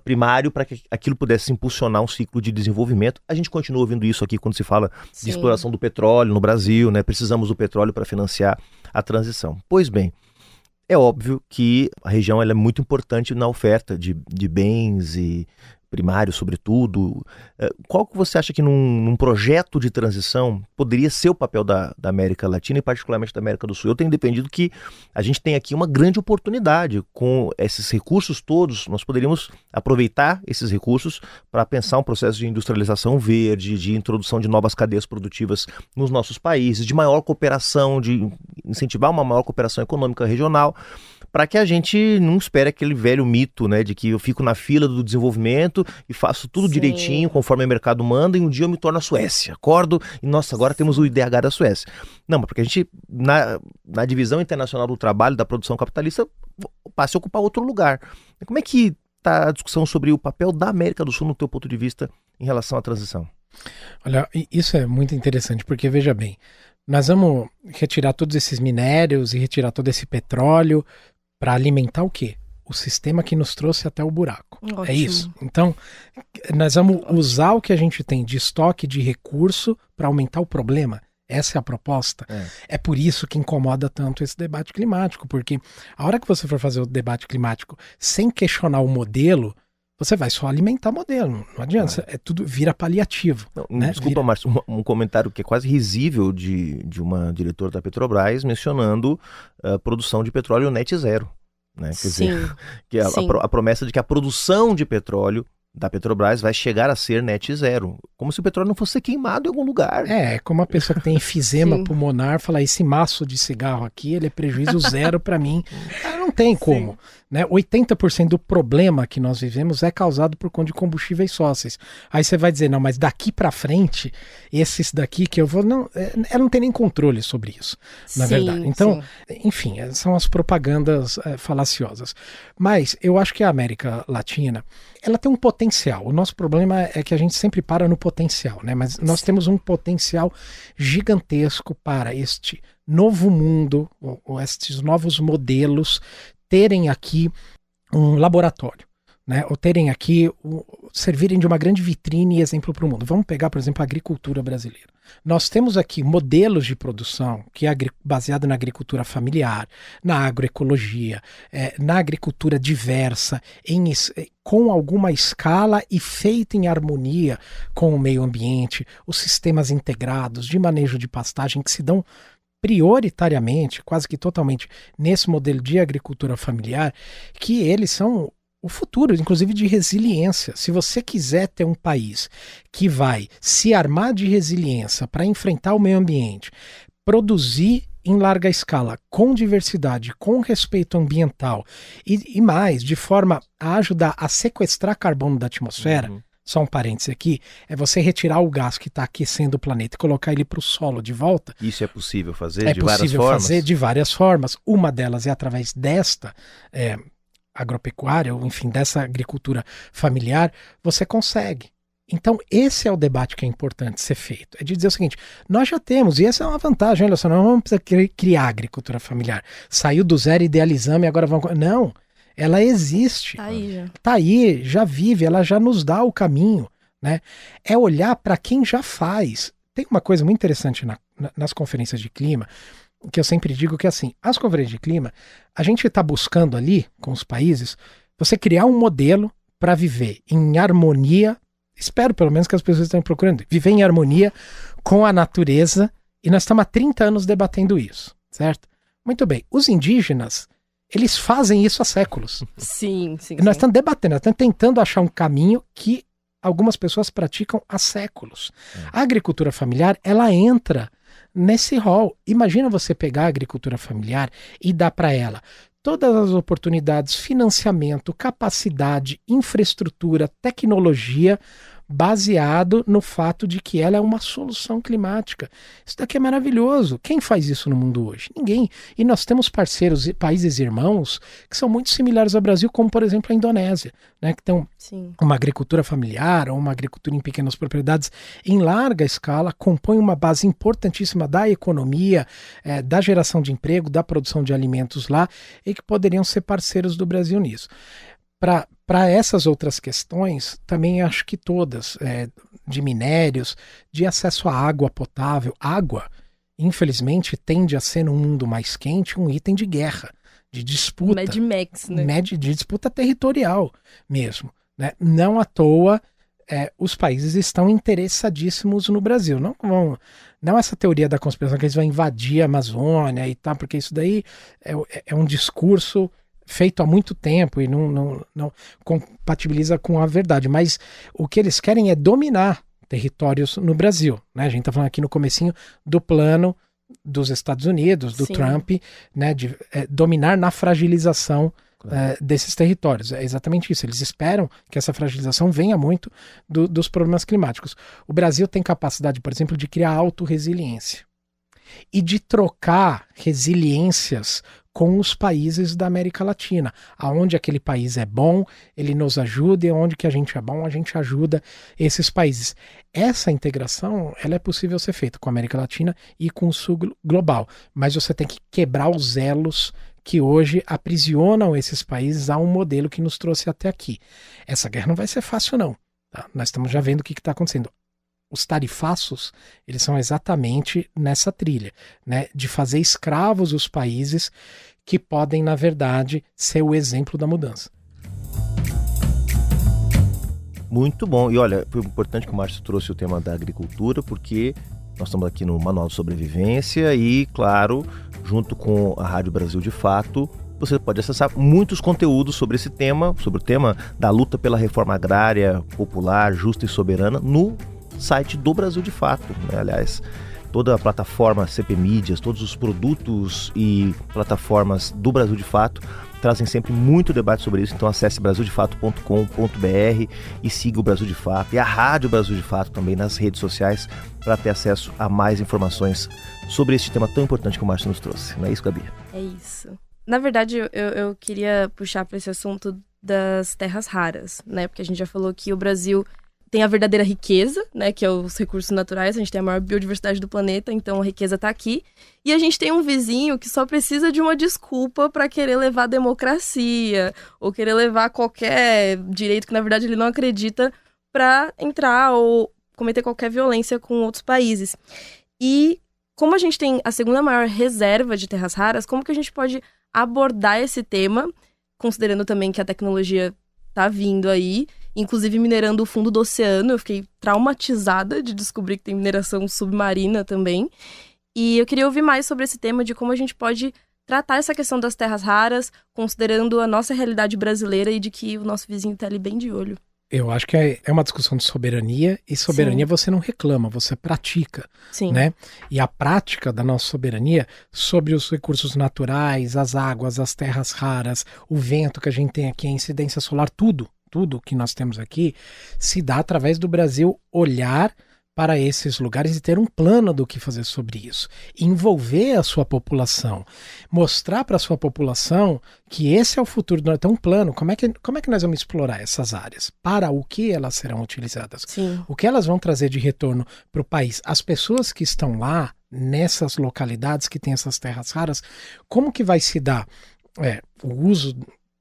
primário para que aquilo pudesse impulsionar um ciclo de desenvolvimento. A gente continua ouvindo isso aqui quando se fala de exploração do petróleo no Brasil, né? Precisamos do petróleo para financiar a transição. Pois bem, é óbvio que a região ela é muito importante na oferta de bens e primários, sobretudo. Qual que você acha que num projeto de transição poderia ser o papel da América Latina e particularmente da América do Sul? Eu tenho defendido que a gente tem aqui uma grande oportunidade com esses recursos todos. Nós poderíamos aproveitar esses recursos para pensar um processo de industrialização verde, de introdução de novas cadeias produtivas nos nossos países, de maior cooperação, de incentivar uma maior cooperação econômica regional, para que a gente não espere aquele velho mito, né, de que eu fico na fila do desenvolvimento e faço tudo direitinho, conforme o mercado manda, e um dia eu me torno a Suécia. Acordo e, nossa, agora temos o IDH da Suécia. Não, mas porque a gente, na divisão internacional do trabalho, da produção capitalista, passe a ocupar outro lugar. Como é que está a discussão sobre o papel da América do Sul, no teu ponto de vista, em relação à transição? Olha, isso é muito interessante, porque, veja bem, nós vamos retirar todos esses minérios e retirar todo esse petróleo para alimentar o quê? O sistema que nos trouxe até o buraco. Ótimo. É isso. Então, nós vamos usar o que a gente tem de estoque de recurso para aumentar o problema. Essa é a proposta. É por isso que incomoda tanto esse debate climático, porque a hora que você for fazer o debate climático sem questionar o modelo, você vai só alimentar o modelo. Não adianta, tudo vira paliativo. Não, né? Desculpa, Márcio, um comentário que é quase risível de uma diretora da Petrobras mencionando a produção de petróleo net zero. Né? Quer dizer, que a promessa de que a produção de petróleo da Petrobras vai chegar a ser net zero. Como se o petróleo não fosse queimado em algum lugar. Como a pessoa que tem enfisema pulmonar fala, esse maço de cigarro aqui, ele é prejuízo zero para mim. Não tem como. Né? 80% do problema que nós vivemos é causado por conta de combustíveis fósseis. Aí você vai dizer, não, mas daqui para frente, esses daqui que eu vou... Não, ela não tem nem controle sobre isso, na verdade. Então, enfim, são as propagandas falaciosas. Mas eu acho que a América Latina, ela tem um potencial. O nosso problema é que a gente sempre para no potencial, né? Mas nós temos um potencial gigantesco para este novo mundo, ou estes novos modelos, terem aqui um laboratório, né? Ou terem aqui, servirem de uma grande vitrine e exemplo para o mundo. Vamos pegar, por exemplo, a agricultura brasileira. Nós temos aqui modelos de produção que é baseado na agricultura familiar, na agroecologia, na agricultura diversa, com alguma escala e feita em harmonia com o meio ambiente, os sistemas integrados de manejo de pastagem que se dão prioritariamente, quase que totalmente, nesse modelo de agricultura familiar, que eles são o futuro, inclusive de resiliência. Se você quiser ter um país que vai se armar de resiliência para enfrentar o meio ambiente, produzir em larga escala, com diversidade, com respeito ambiental e mais, de forma a ajudar a sequestrar carbono da atmosfera, só um parêntese aqui, é você retirar o gás que está aquecendo o planeta e colocar ele para o solo de volta. Isso é possível fazer É de várias possível formas? fazer de várias formas. Uma delas é através desta agropecuária, ou enfim, dessa agricultura familiar, você consegue. Então, esse é o debate que é importante ser feito. É de dizer o seguinte, nós já temos, e essa é uma vantagem, olha só, nós não vamos precisar criar agricultura familiar. Saiu do zero, idealizamos e agora vamos... Não, ela existe. Tá aí já. Tá aí, já vive, ela já nos dá o caminho, né? É olhar para quem já faz. Tem uma coisa muito interessante nas conferências de clima, que eu sempre digo que assim, as conferências de clima, a gente está buscando ali, com os países, você criar um modelo para viver em harmonia, espero pelo menos que as pessoas estejam procurando, viver em harmonia com a natureza, e nós estamos há 30 anos debatendo isso, certo? Muito bem, os indígenas, eles fazem isso há séculos. Sim. Nós estamos debatendo, nós estamos tentando achar um caminho que algumas pessoas praticam há séculos. A agricultura familiar, ela entra nesse rol. Imagina você pegar a agricultura familiar e dar para ela todas as oportunidades, financiamento, capacidade, infraestrutura, tecnologia, baseado no fato de que ela é uma solução climática. Isso daqui é maravilhoso. Quem faz isso no mundo hoje? Ninguém. E nós temos parceiros, países irmãos, que são muito similares ao Brasil, como por exemplo a Indonésia, né, que tem uma agricultura familiar ou uma agricultura em pequenas propriedades em larga escala, compõe uma base importantíssima da economia, da geração de emprego, da produção de alimentos lá, e que poderiam ser parceiros do Brasil nisso. Para essas outras questões, também acho que todas, de minérios, de acesso à água potável. Água, infelizmente, tende a ser, num mundo mais quente, um item de guerra, de disputa. Mad Max, né? De disputa territorial mesmo, né? Não à toa, os países estão interessadíssimos no Brasil. Não essa teoria da conspiração que eles vão invadir a Amazônia e tal, porque isso daí é um discurso feito há muito tempo e não compatibiliza com a verdade, mas o que eles querem é dominar territórios no Brasil, né? A gente está falando aqui no comecinho do plano dos Estados Unidos, do Trump, né, de dominar na fragilização desses territórios. É exatamente isso, eles esperam que essa fragilização venha muito dos problemas climáticos. O Brasil tem capacidade, por exemplo, de criar autorresiliência e de trocar resiliências com os países da América Latina. Aonde aquele país é bom, ele nos ajuda, e onde que a gente é bom, a gente ajuda esses países. Essa integração, ela é possível ser feita com a América Latina e com o Sul global, mas você tem que quebrar os elos que hoje aprisionam esses países a um modelo que nos trouxe até aqui. Essa guerra não vai ser fácil, não. Tá? Nós estamos já vendo o que está acontecendo. Os tarifaços, eles são exatamente nessa trilha, né, de fazer escravos os países que podem, na verdade, ser o exemplo da mudança. Muito bom. E olha, foi importante que o Márcio trouxe o tema da agricultura, porque nós estamos aqui no Manual de Sobrevivência e, claro, junto com a Rádio Brasil de Fato, você pode acessar muitos conteúdos sobre esse tema, sobre o tema da luta pela reforma agrária popular, justa e soberana, no site do Brasil de Fato, né? Aliás, toda a plataforma CP Mídias, todos os produtos e plataformas do Brasil de Fato trazem sempre muito debate sobre isso, então acesse brasildefato.com.br e siga o Brasil de Fato e a Rádio Brasil de Fato também nas redes sociais para ter acesso a mais informações sobre este tema tão importante que o Márcio nos trouxe. Não é isso, Gabi? É isso. Na verdade, eu queria puxar para esse assunto das terras raras, né? Porque a gente já falou que o Brasil tem a verdadeira riqueza, né, que é os recursos naturais, a gente tem a maior biodiversidade do planeta, então a riqueza tá aqui. E a gente tem um vizinho que só precisa de uma desculpa para querer levar democracia, ou querer levar qualquer direito que na verdade ele não acredita para entrar ou cometer qualquer violência com outros países. E como a gente tem a segunda maior reserva de terras raras, como que a gente pode abordar esse tema, considerando também que a tecnologia tá vindo aí, inclusive minerando o fundo do oceano. Eu fiquei traumatizada de descobrir que tem mineração submarina também. E eu queria ouvir mais sobre esse tema de como a gente pode tratar essa questão das terras raras, considerando a nossa realidade brasileira e de que o nosso vizinho tá ali bem de olho. Eu acho que é uma discussão de soberania, e soberania você não reclama, você pratica, né? E a prática da nossa soberania sobre os recursos naturais, as águas, as terras raras, o vento que a gente tem aqui, a incidência solar, tudo tudo que nós temos aqui se dá através do Brasil olhar para esses lugares e ter um plano do que fazer sobre isso. Envolver a sua população, mostrar para a sua população que esse é o futuro. Então, um plano, como é que nós vamos explorar essas áreas? Para o que elas serão utilizadas? Sim. O que elas vão trazer de retorno para o país? As pessoas que estão lá, nessas localidades que têm essas terras raras, como que vai se dar o uso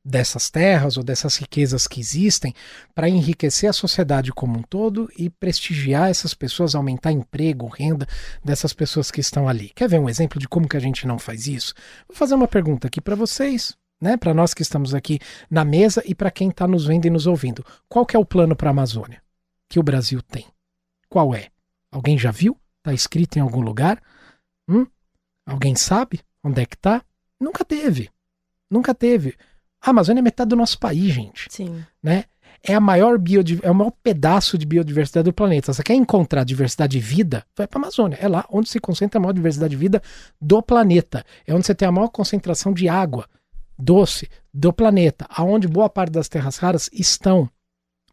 dessas terras ou dessas riquezas que existem para enriquecer a sociedade como um todo e prestigiar essas pessoas, aumentar emprego, renda dessas pessoas que estão ali. Quer ver um exemplo de como que a gente não faz isso? Vou fazer uma pergunta aqui para vocês, né? Para nós que estamos aqui na mesa e para quem está nos vendo e nos ouvindo. Qual que é o plano para a Amazônia que o Brasil tem? Qual é? Alguém já viu? Está escrito em algum lugar? Alguém sabe onde é que está? Nunca teve. Nunca teve. A Amazônia é metade do nosso país, gente. Sim. Né? É o maior pedaço de biodiversidade do planeta. Você quer encontrar diversidade de vida? Vai para a Amazônia. É lá onde se concentra a maior diversidade de vida do planeta. É onde você tem a maior concentração de água doce do planeta. Aonde boa parte das terras raras estão.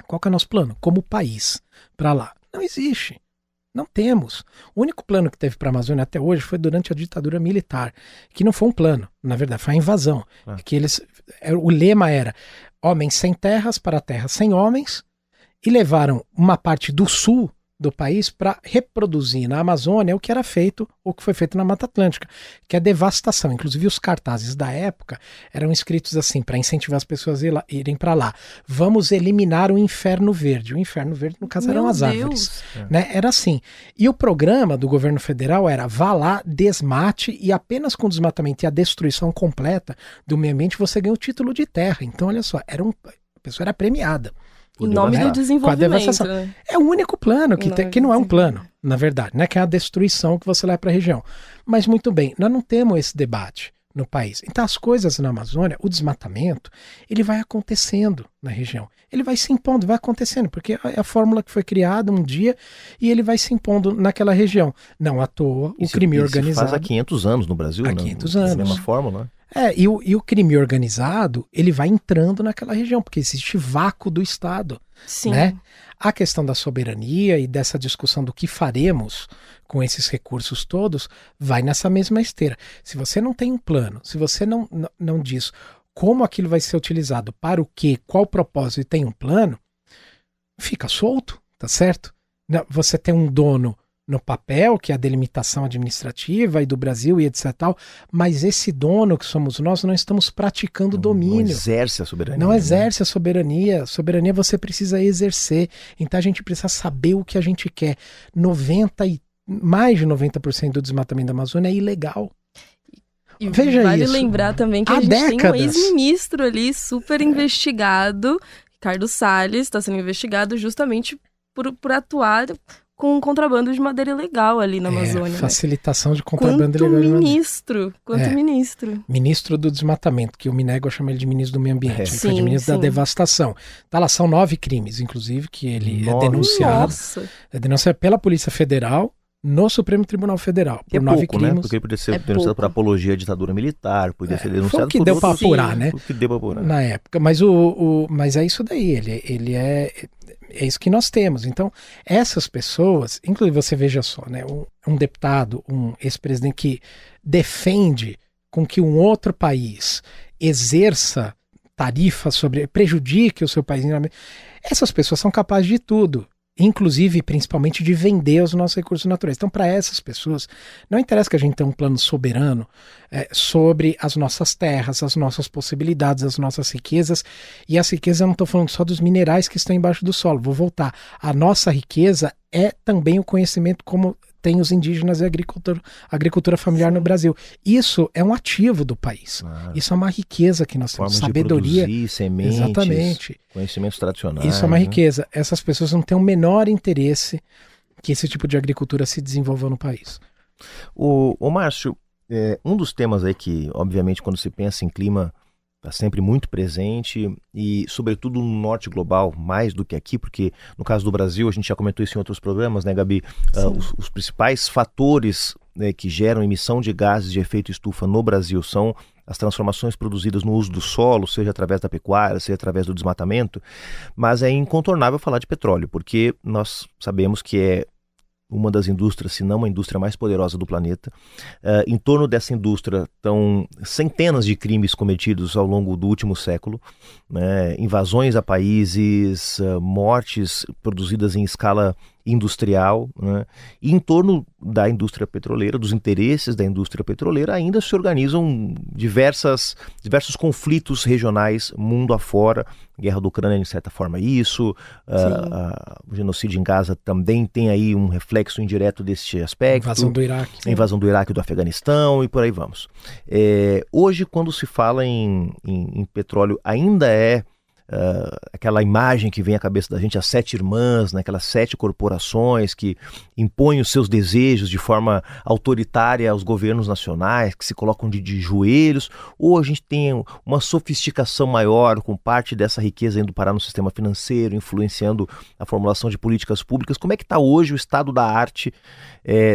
Qual que é o nosso plano? Como país para lá? Não existe. Não temos. O único plano que teve para a Amazônia até hoje foi durante a ditadura militar, que não foi um plano, na verdade, foi a invasão. Que o lema era homens sem terras para terras sem homens, e levaram uma parte do sul do país para reproduzir na Amazônia o que era feito, ou que foi feito na Mata Atlântica, que é a devastação. Inclusive os cartazes da época eram escritos assim, para incentivar as pessoas a irem para lá. Vamos eliminar o Inferno Verde. O Inferno Verde, no caso, eram as árvores. Né? Era assim. E o programa do governo federal era: vá lá, desmate, e apenas com o desmatamento e a destruição completa do meio ambiente você ganha o título de terra. Então, olha só, a pessoa era premiada. Em nome do desenvolvimento. Né? É o único plano que não é um plano, na verdade, né? Que é a destruição que você leva para a região. Mas muito bem, nós não temos esse debate no país. Então as coisas na Amazônia, o desmatamento, ele vai acontecendo na região. Ele vai se impondo, vai acontecendo, porque é a fórmula que foi criada um dia e ele vai se impondo naquela região. Não à toa, o crime organizado... Faz há 500 anos no Brasil, né? Há 500 anos. A mesma fórmula, né? E o crime organizado, ele vai entrando naquela região, porque existe vácuo do Estado. Sim. Né? A questão da soberania e dessa discussão do que faremos com esses recursos todos vai nessa mesma esteira. Se você não tem um plano, se você não diz como aquilo vai ser utilizado, para o quê, qual propósito, e tem um plano, fica solto, tá certo? Você tem um dono no papel, que é a delimitação administrativa e do Brasil e etc. tal, mas esse dono que somos nós, não estamos praticando domínio. Não exerce a soberania. Não exerce a soberania. Soberania você precisa exercer. Então a gente precisa saber o que a gente quer. Mais de 90% do desmatamento da Amazônia é ilegal. E veja vale isso. lembrar também que Há a gente décadas. tem um ex-ministro ali super investigado, Ricardo Salles, está sendo investigado justamente por atuar com um contrabando de madeira ilegal ali na Amazônia. Facilitação de contrabando ilegal de madeira. Ministro. Ministro do desmatamento, que eu me nego a chamar ele de ministro do meio ambiente. Ele foi de ministro da devastação. Tá lá, são 9 crimes, inclusive, que ele é denunciado. Nossa. É denunciado pela Polícia Federal no Supremo Tribunal Federal. Por 9 crimes. Né? Porque ele podia ser denunciado por apologia à ditadura militar, podia ser denunciado foi o que deu para apurar, né? O que deu para apurar. Na época. Mas, mas é isso daí, ele é isso que nós temos. Então, essas pessoas, inclusive você veja só, né, um deputado, um ex-presidente que defende com que um outro país exerça tarifas prejudique o seu país. Essas pessoas são capazes de tudo. Inclusive, principalmente, de vender os nossos recursos naturais. Então, para essas pessoas, não interessa que a gente tenha um plano soberano sobre as nossas terras, as nossas possibilidades, as nossas riquezas. E as riquezas, eu não estou falando só dos minerais que estão embaixo do solo. Vou voltar. A nossa riqueza é também o conhecimento como tem os indígenas e a agricultura familiar no Brasil. Isso é um ativo do país. Isso é uma riqueza que nós temos. Sabedoria. De produzir, sementes, exatamente. Conhecimentos tradicionais. Isso é uma riqueza. Essas pessoas não têm o menor interesse que esse tipo de agricultura se desenvolva no país. O Márcio, um dos temas aí que, obviamente, quando se pensa em clima, está sempre muito presente e, sobretudo, no norte global, mais do que aqui, porque no caso do Brasil, a gente já comentou isso em outros programas, né, Gabi? Os principais fatores, né, que geram emissão de gases de efeito estufa no Brasil são as transformações produzidas no uso do solo, seja através da pecuária, seja através do desmatamento, mas é incontornável falar de petróleo, porque nós sabemos que é uma das indústrias, se não a indústria mais poderosa do planeta. Em torno dessa indústria estão centenas de crimes cometidos ao longo do último século, né? Invasões a países, mortes produzidas em escala industrial, né? E em torno da indústria petroleira, dos interesses da indústria petroleira, ainda se organizam diversos conflitos regionais mundo afora. A guerra da Ucrânia, de certa forma, isso. O genocídio em Gaza também tem aí um reflexo indireto desse aspecto. Invasão do Iraque. A invasão do Iraque e do Afeganistão, e por aí vamos. Hoje, quando se fala em petróleo, ainda é aquela imagem que vem à cabeça da gente, as 7 irmãs, né, aquelas 7 corporações que impõem os seus desejos de forma autoritária aos governos nacionais, que se colocam de joelhos, ou a gente tem uma sofisticação maior, com parte dessa riqueza indo parar no sistema financeiro, influenciando a formulação de políticas públicas. Como é que está hoje o estado da arte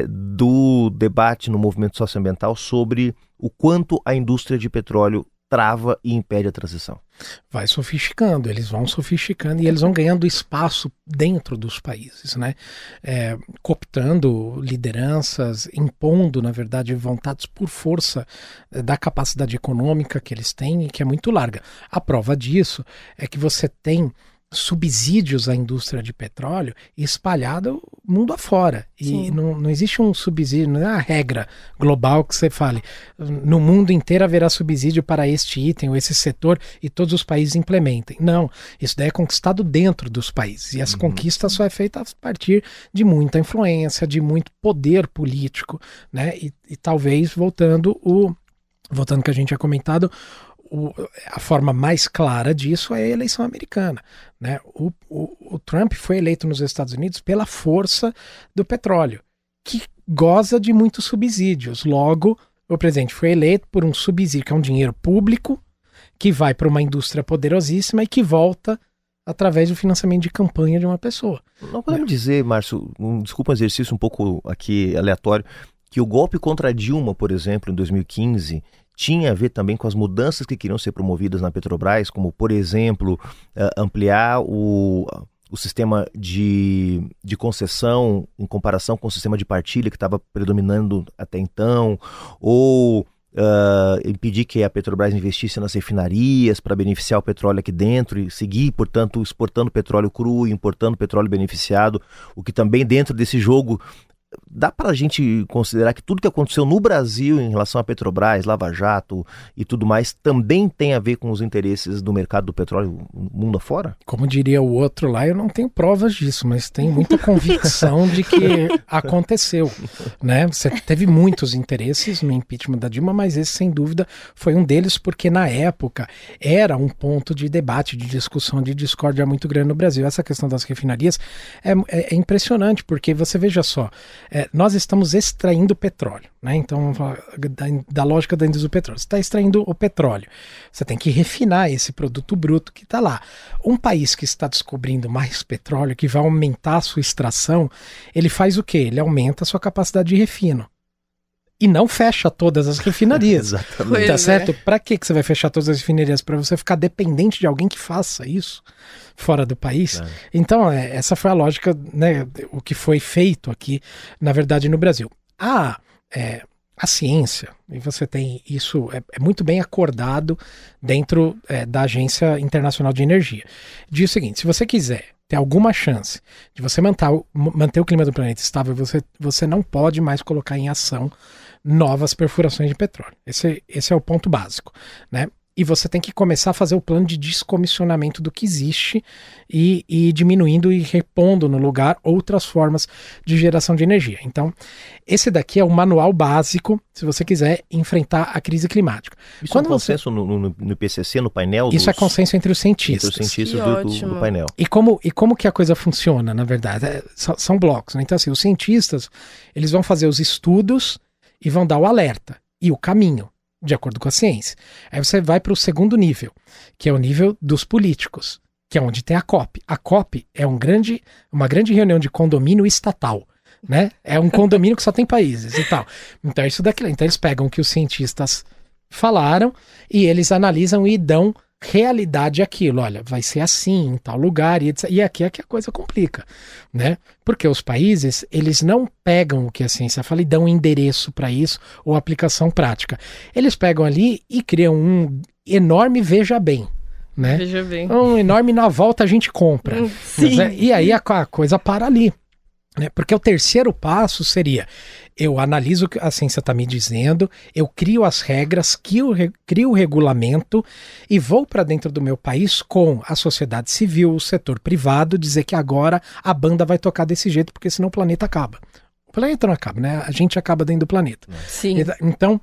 do debate no movimento socioambiental sobre o quanto a indústria de petróleo trava e impede a transição? Vai sofisticando, eles vão sofisticando e eles vão ganhando espaço dentro dos países, né? Cooptando lideranças, impondo, na verdade, vontades por força da capacidade econômica que eles têm e que é muito larga. A prova disso é que você tem subsídios à indústria de petróleo espalhado mundo afora. E não existe um subsídio, não é a regra global que você fale. No mundo inteiro haverá subsídio para este item ou esse setor e todos os países implementem. Não, isso daí é conquistado dentro dos países. E essa conquista só é feita a partir de muita influência, de muito poder político, né? E talvez, voltando que a gente tinha comentado, a forma mais clara disso é a eleição americana, né? O Trump foi eleito nos Estados Unidos pela força do petróleo, que goza de muitos subsídios. Logo, o presidente foi eleito por um subsídio, que é um dinheiro público, que vai para uma indústria poderosíssima e que volta através do financiamento de campanha de uma pessoa. Não podemos dizer, Márcio, desculpa um exercício um pouco aqui aleatório, que o golpe contra Dilma, por exemplo, em 2015... tinha a ver também com as mudanças que queriam ser promovidas na Petrobras, como, por exemplo, ampliar o sistema de concessão em comparação com o sistema de partilha que estava predominando até então, ou impedir que a Petrobras investisse nas refinarias para beneficiar o petróleo aqui dentro e seguir, portanto, exportando petróleo cru e importando petróleo beneficiado, o que também dentro desse jogo... Dá para a gente considerar que tudo que aconteceu no Brasil em relação à Petrobras, Lava Jato e tudo mais, também tem a ver com os interesses do mercado do petróleo mundo afora? Como diria o outro lá, eu não tenho provas disso, mas tenho muita convicção de que aconteceu, né? Você teve muitos interesses no impeachment da Dilma, mas esse, sem dúvida, foi um deles, porque na época era um ponto de debate, de discussão, de discórdia muito grande no Brasil. Essa questão das refinarias é impressionante, porque você veja só, nós estamos extraindo petróleo, né? Então, vamos falar da lógica da indústria do petróleo. Você está extraindo o petróleo, você tem que refinar esse produto bruto que está lá. Um país que está descobrindo mais petróleo, que vai aumentar a sua extração, ele faz o quê? Ele aumenta a sua capacidade de refino. E não fecha todas as refinarias. Exatamente. Tá certo? Para que você vai fechar todas as refinarias? Para você ficar dependente de alguém que faça isso fora do país? É. Então, essa foi a lógica, né, o que foi feito aqui, na verdade, no Brasil. A ciência, e você tem isso, é muito bem acordado dentro da Agência Internacional de Energia. Diz o seguinte: se você quiser ter alguma chance de você manter o clima do planeta estável, você não pode mais colocar em ação novas perfurações de petróleo. Esse é o ponto básico, né? E você tem que começar a fazer o plano de descomissionamento do que existe e diminuindo e repondo no lugar outras formas de geração de energia. Então, esse daqui é o manual básico se você quiser enfrentar a crise climática. Isso é um consenso no IPCC, no painel? Isso é consenso entre os cientistas. Entre os cientistas do painel. E como que a coisa funciona, na verdade? São blocos, né? Então, assim, os cientistas, eles vão fazer os estudos e vão dar o alerta e o caminho, de acordo com a ciência. Aí você vai para o segundo nível, que é o nível dos políticos, que é onde tem a COP. A COP é uma grande reunião de condomínio estatal, né? É um condomínio que só tem países e tal. Então é isso daqui. Então eles pegam o que os cientistas falaram, e eles analisam e dão realidade àquilo. Olha, vai ser assim em tal lugar, e aqui é que a coisa complica, né? Porque os países, eles não pegam o que a ciência fala e dão endereço para isso ou aplicação prática. Eles pegam ali e criam um enorme veja bem, né? Veja bem. Um enorme na volta a gente compra. Sim. Né? E aí a coisa para ali. Né? Porque o terceiro passo seria: eu analiso o que a ciência está me dizendo, eu crio as regras, crio o regulamento e vou para dentro do meu país com a sociedade civil, o setor privado, dizer que agora a banda vai tocar desse jeito, porque senão o planeta acaba. O planeta não acaba, né? A gente acaba dentro do planeta. Sim. Então,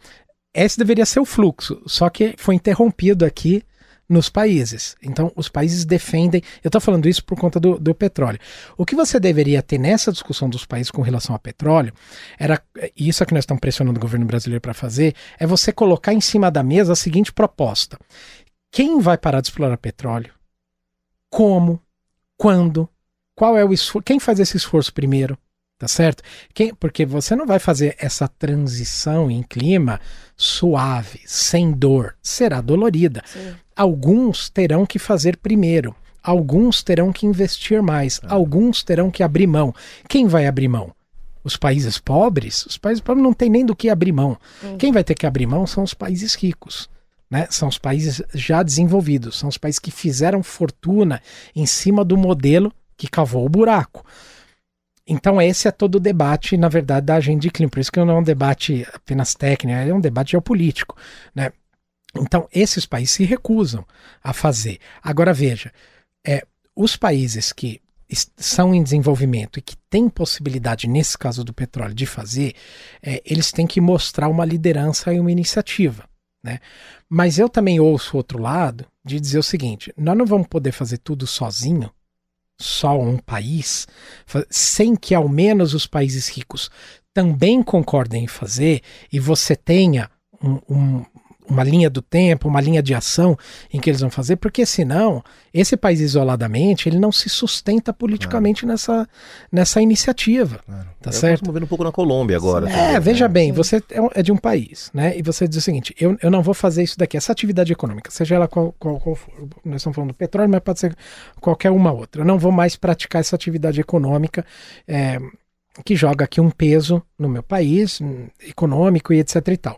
esse deveria ser o fluxo, só que foi interrompido aqui nos países. Então, os países defendem... Eu estou falando isso por conta do petróleo. O que você deveria ter nessa discussão dos países com relação ao petróleo, era isso que nós estamos pressionando o governo brasileiro para fazer, é você colocar em cima da mesa a seguinte proposta: quem vai parar de explorar petróleo? Como? Quando? Qual é o esforço? Quem faz esse esforço primeiro? Tá certo? Porque você não vai fazer essa transição em clima suave, sem dor. Será dolorida. Sim. Alguns terão que fazer primeiro. Alguns terão que investir mais. Alguns terão que abrir mão. Quem vai abrir mão? Os países pobres? Os países pobres não têm nem do que abrir mão. Quem vai ter que abrir mão são os países ricos. Né? São os países já desenvolvidos. São os países que fizeram fortuna em cima do modelo que cavou o buraco. Então esse é todo o debate, na verdade, da agenda de clima. Por isso que não é um debate apenas técnico, é um debate geopolítico, né? Então esses países se recusam a fazer. Agora veja, os países que são em desenvolvimento e que têm possibilidade, nesse caso do petróleo, de fazer, eles têm que mostrar uma liderança e uma iniciativa, né? Mas eu também ouço o outro lado de dizer o seguinte: nós não vamos poder fazer tudo sozinho, só um país, sem que ao menos os países ricos também concordem em fazer e você tenha uma linha do tempo, uma linha de ação em que eles vão fazer, porque senão esse país isoladamente ele não se sustenta politicamente nessa iniciativa, tá certo? Estamos vendo um pouco na Colômbia agora. Veja bem, você é de um país, né? E você diz o seguinte: eu não vou fazer isso daqui, essa atividade econômica, seja ela qual for. Nós estamos falando do petróleo, mas pode ser qualquer uma outra. Eu não vou mais praticar essa atividade econômica que joga aqui um peso no meu país, econômico e etc e tal.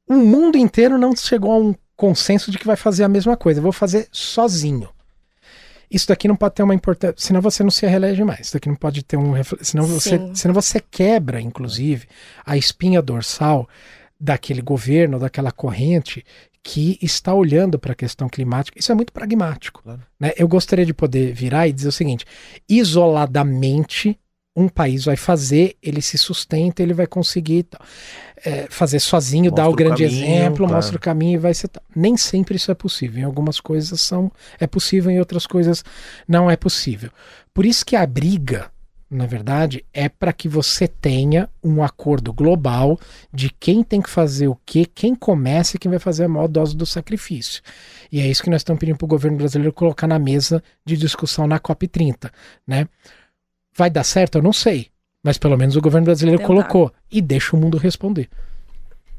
O mundo inteiro não chegou a um consenso de que vai fazer a mesma coisa. Eu vou fazer sozinho. Isso daqui não pode ter uma importância, senão você não se reelege mais. Isso daqui não pode ter senão você quebra, inclusive, a espinha dorsal daquele governo, daquela corrente que está olhando para a questão climática. Isso é muito pragmático. Claro. Né? Eu gostaria de poder virar e dizer o seguinte: isoladamente, um país vai fazer, ele se sustenta, ele vai conseguir fazer sozinho, dar o grande exemplo, mostra o caminho e vai ser tal. Nem sempre isso é possível. Em algumas coisas é possível, em outras coisas não é possível. Por isso que a briga, na verdade, é para que você tenha um acordo global de quem tem que fazer o quê, quem começa e quem vai fazer a maior dose do sacrifício. E é isso que nós estamos pedindo para o governo brasileiro colocar na mesa de discussão na COP30, né? Vai dar certo? Eu não sei. Mas pelo menos o governo brasileiro colocou. E deixa o mundo responder.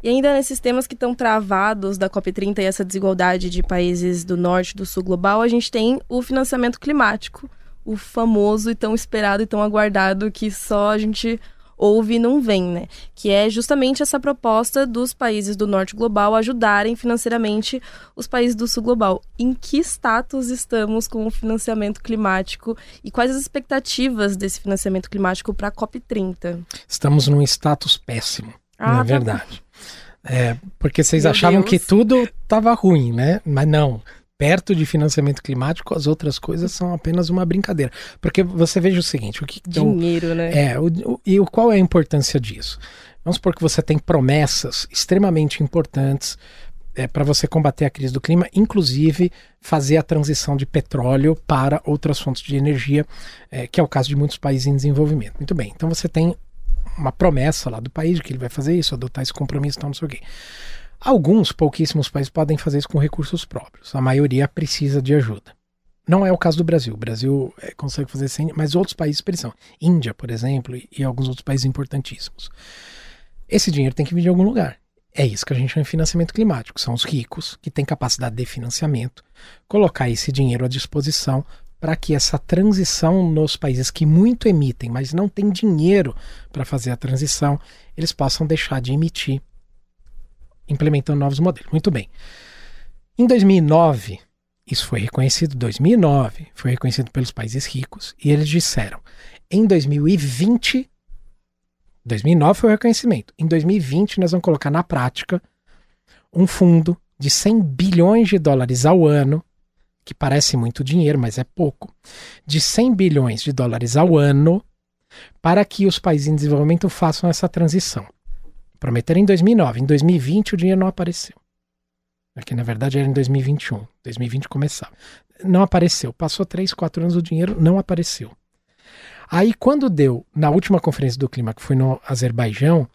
E ainda nesses temas que estão travados da COP30 e essa desigualdade de países do norte e do sul global, a gente tem o financiamento climático. O famoso e tão esperado e tão aguardado que só a gente ouve e não vem, né? Que é justamente essa proposta dos países do norte global ajudarem financeiramente os países do sul global. Em que status estamos com o financiamento climático e quais as expectativas desse financiamento climático para a COP30? Estamos num status péssimo, na verdade. Porque vocês Meu achavam Deus. que tudo estava ruim, né? Mas não. Perto de financiamento climático, as outras coisas são apenas uma brincadeira. Porque você veja o seguinte... Dinheiro, né? Qual é a importância disso? Vamos supor que você tem promessas extremamente importantes para você combater a crise do clima, inclusive fazer a transição de petróleo para outras fontes de energia, que é o caso de muitos países em desenvolvimento. Muito bem, então você tem uma promessa lá do país de que ele vai fazer isso, adotar esse compromisso, não sei o quê. Pouquíssimos países podem fazer isso com recursos próprios. A maioria precisa de ajuda. Não é o caso do Brasil. O Brasil consegue fazer sem, mas outros países precisam. Índia, por exemplo, e alguns outros países importantíssimos. Esse dinheiro tem que vir de algum lugar. É isso que a gente chama de financiamento climático. São os ricos que têm capacidade de financiamento, colocar esse dinheiro à disposição para que essa transição nos países que muito emitem, mas não têm dinheiro para fazer a transição, eles possam deixar de emitir, implementando novos modelos. Muito bem. Em 2009, isso foi reconhecido, 2009, foi reconhecido pelos países ricos, e eles disseram, em 2020, 2009 foi o reconhecimento, em 2020 nós vamos colocar na prática um fundo de 100 bilhões de dólares ao ano, que parece muito dinheiro, mas é pouco, de 100 bilhões de dólares ao ano, para que os países em desenvolvimento façam essa transição. Prometeram em 2009, em 2020 o dinheiro não apareceu. Aqui na verdade era em 2021, 2020 começava. Não apareceu, passou 3, 4 anos, o dinheiro não apareceu. Aí quando deu, na última conferência do clima, que foi no Azerbaijão,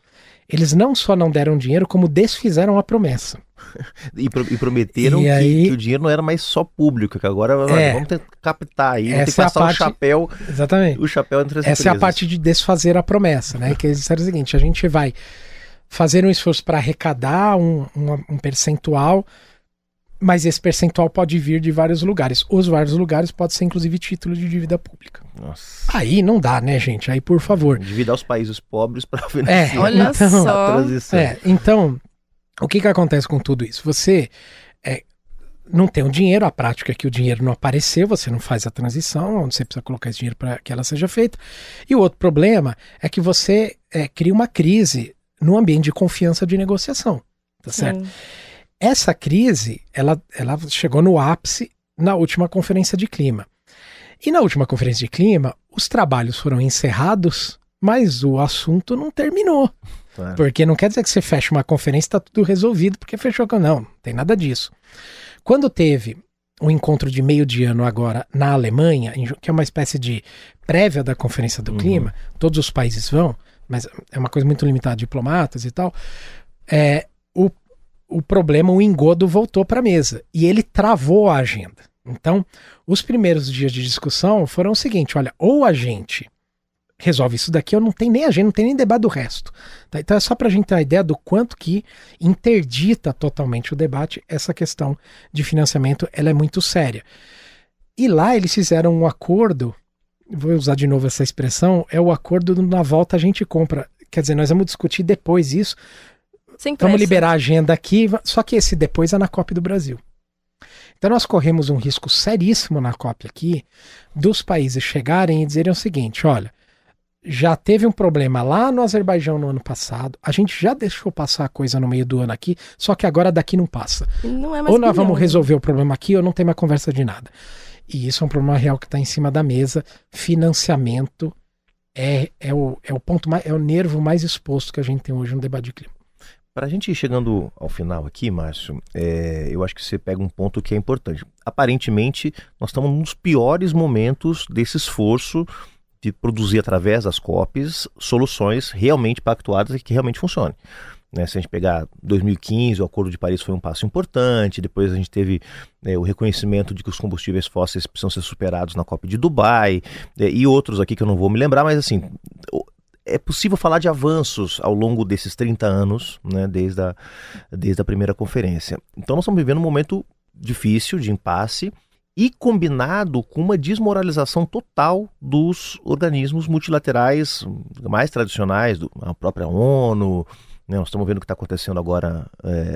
eles não só não deram dinheiro, como desfizeram a promessa. E prometeram que o dinheiro não era mais só público, que agora vamos tentar captar aí, vamos ter que passar o chapéu. Exatamente. O chapéu entre as empresas. Essa é a parte de desfazer a promessa, né? Que eles disseram o seguinte, a gente vai fazer um esforço para arrecadar um percentual, mas esse percentual pode vir de vários lugares. Os vários lugares pode ser inclusive título de dívida pública. Nossa. Aí não dá, né, gente? Aí, por favor. Endividar os países pobres para financiar olha só. a transição. Então, o que acontece com tudo isso? Você não tem o dinheiro, a prática é que o dinheiro não apareceu, você não faz a transição, onde você precisa colocar esse dinheiro para que ela seja feita. E o outro problema é que você cria uma crise no ambiente de confiança de negociação, tá certo? Essa crise, ela chegou no ápice na última conferência de clima. E na última conferência de clima, os trabalhos foram encerrados, mas o assunto não terminou. Claro. Porque não quer dizer que você fecha uma conferência e está tudo resolvido, porque fechou. Não tem nada disso. Quando teve um encontro de meio de ano agora na Alemanha, que é uma espécie de prévia da conferência do clima, todos os países vão, mas é uma coisa muito limitada, diplomatas e tal, o problema, o engodo voltou para a mesa e ele travou a agenda. Então, os primeiros dias de discussão foram o seguinte, olha, ou a gente resolve isso daqui, ou não tem nem agenda, não tem nem debate do resto. Tá? Então é só para a gente ter a ideia do quanto que interdita totalmente o debate essa questão de financiamento, ela é muito séria. E lá eles fizeram um acordo, vou usar de novo essa expressão, é o acordo do na volta a gente compra. Quer dizer, nós vamos discutir depois isso, vamos liberar a agenda aqui, só que esse depois é na COP do Brasil. Então nós corremos um risco seríssimo na COP aqui, dos países chegarem e dizerem o seguinte, olha, já teve um problema lá no Azerbaijão no ano passado, a gente já deixou passar a coisa no meio do ano aqui, só que agora daqui não passa. Não é mais ou nós vamos resolver o problema aqui ou não tem mais conversa de nada. E isso é um problema real que está em cima da mesa. Financiamento é o ponto mais, é o nervo mais exposto que a gente tem hoje no debate de clima. Para a gente ir chegando ao final aqui, Márcio, eu acho que você pega um ponto que é importante. Aparentemente, nós estamos nos piores momentos desse esforço de produzir através das COPs soluções realmente pactuadas e que realmente funcionem. Né? Se a gente pegar 2015, o Acordo de Paris foi um passo importante, depois a gente teve o reconhecimento de que os combustíveis fósseis precisam ser superados na COP de Dubai, e outros aqui que eu não vou me lembrar, mas assim, é possível falar de avanços ao longo desses 30 anos, né, desde a primeira conferência. Então nós estamos vivendo um momento difícil, de impasse, e combinado com uma desmoralização total dos organismos multilaterais mais tradicionais, a própria ONU, né, nós estamos vendo o que está acontecendo agora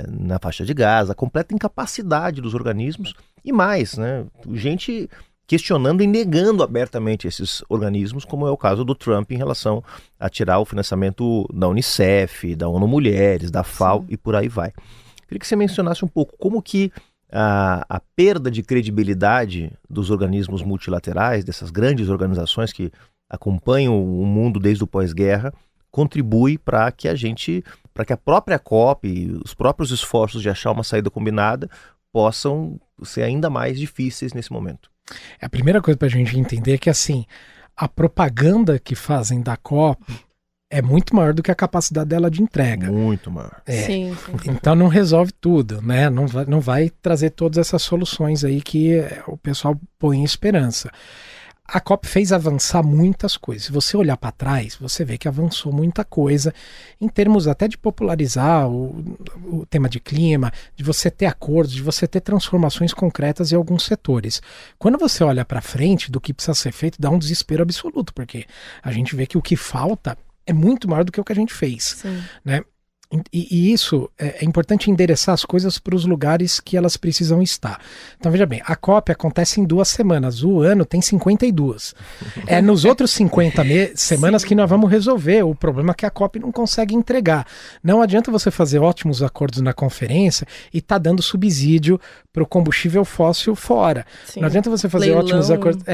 na faixa de Gaza, a completa incapacidade dos organismos e mais, né, gente questionando e negando abertamente esses organismos, como é o caso do Trump em relação a tirar o financiamento da Unicef, da ONU Mulheres, da FAO e por aí vai. Queria que você mencionasse um pouco como que a perda de credibilidade dos organismos multilaterais, dessas grandes organizações que acompanham o mundo desde o pós-guerra, contribui para que a própria COP, os próprios esforços de achar uma saída combinada possam ser ainda mais difíceis nesse momento. A primeira coisa para a gente entender é que assim, a propaganda que fazem da COP é muito maior do que a capacidade dela de entrega. Muito maior. Sim. Então não resolve tudo, né? Não vai trazer todas essas soluções aí que o pessoal põe em esperança. a COP fez avançar muitas coisas. Se você olhar para trás, você vê que avançou muita coisa em termos até de popularizar o tema de clima, de você ter acordos, de você ter transformações concretas em alguns setores. Quando você olha para frente do que precisa ser feito, dá um desespero absoluto, porque a gente vê que o que falta é muito maior do que o que a gente fez. Sim. Né? E isso é importante endereçar as coisas para os lugares que elas precisam estar. Então veja bem, a COP acontece em 2 semanas, o ano tem 52. É nos outros 50 semanas que nós vamos resolver o problema que a COP não consegue entregar. Não adianta você fazer ótimos acordos na conferência e tá dando subsídio para o combustível fóssil fora. Sim. Não adianta você fazer Leilão. ótimos acordos...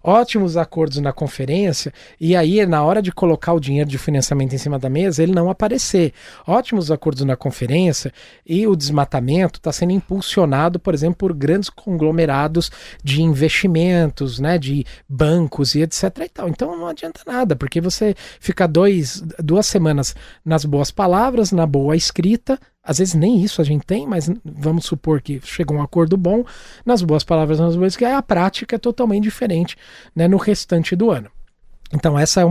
ótimos acordos na conferência e aí na hora de colocar o dinheiro de financiamento em cima da mesa, ele não aparecer. Ótimos acordos na conferência e o desmatamento está sendo impulsionado, por exemplo, por grandes conglomerados de investimentos, né, de bancos e etc. e tal. Então não adianta nada, porque você fica 2 semanas nas boas palavras, na boa escrita. Às vezes nem isso a gente tem, mas vamos supor que chega um acordo bom, nas boas palavras, nas boas, que a prática é totalmente diferente, né, no restante do ano. Então essa é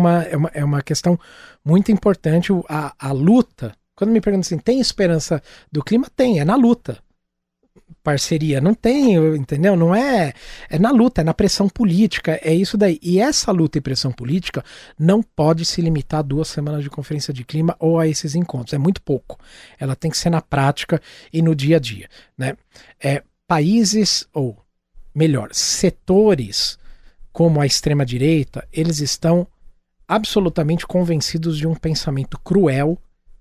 uma questão muito importante, a luta. Quando me perguntam assim, tem esperança do clima? Tem, é na luta. Parceria, não tem, entendeu? Não é na luta, é na pressão política, é isso daí. E essa luta e pressão política não pode se limitar a 2 semanas de conferência de clima ou a esses encontros, é muito pouco. Ela tem que ser na prática e no dia a dia, né? Países, ou melhor, setores como a extrema-direita, eles estão absolutamente convencidos de um pensamento cruel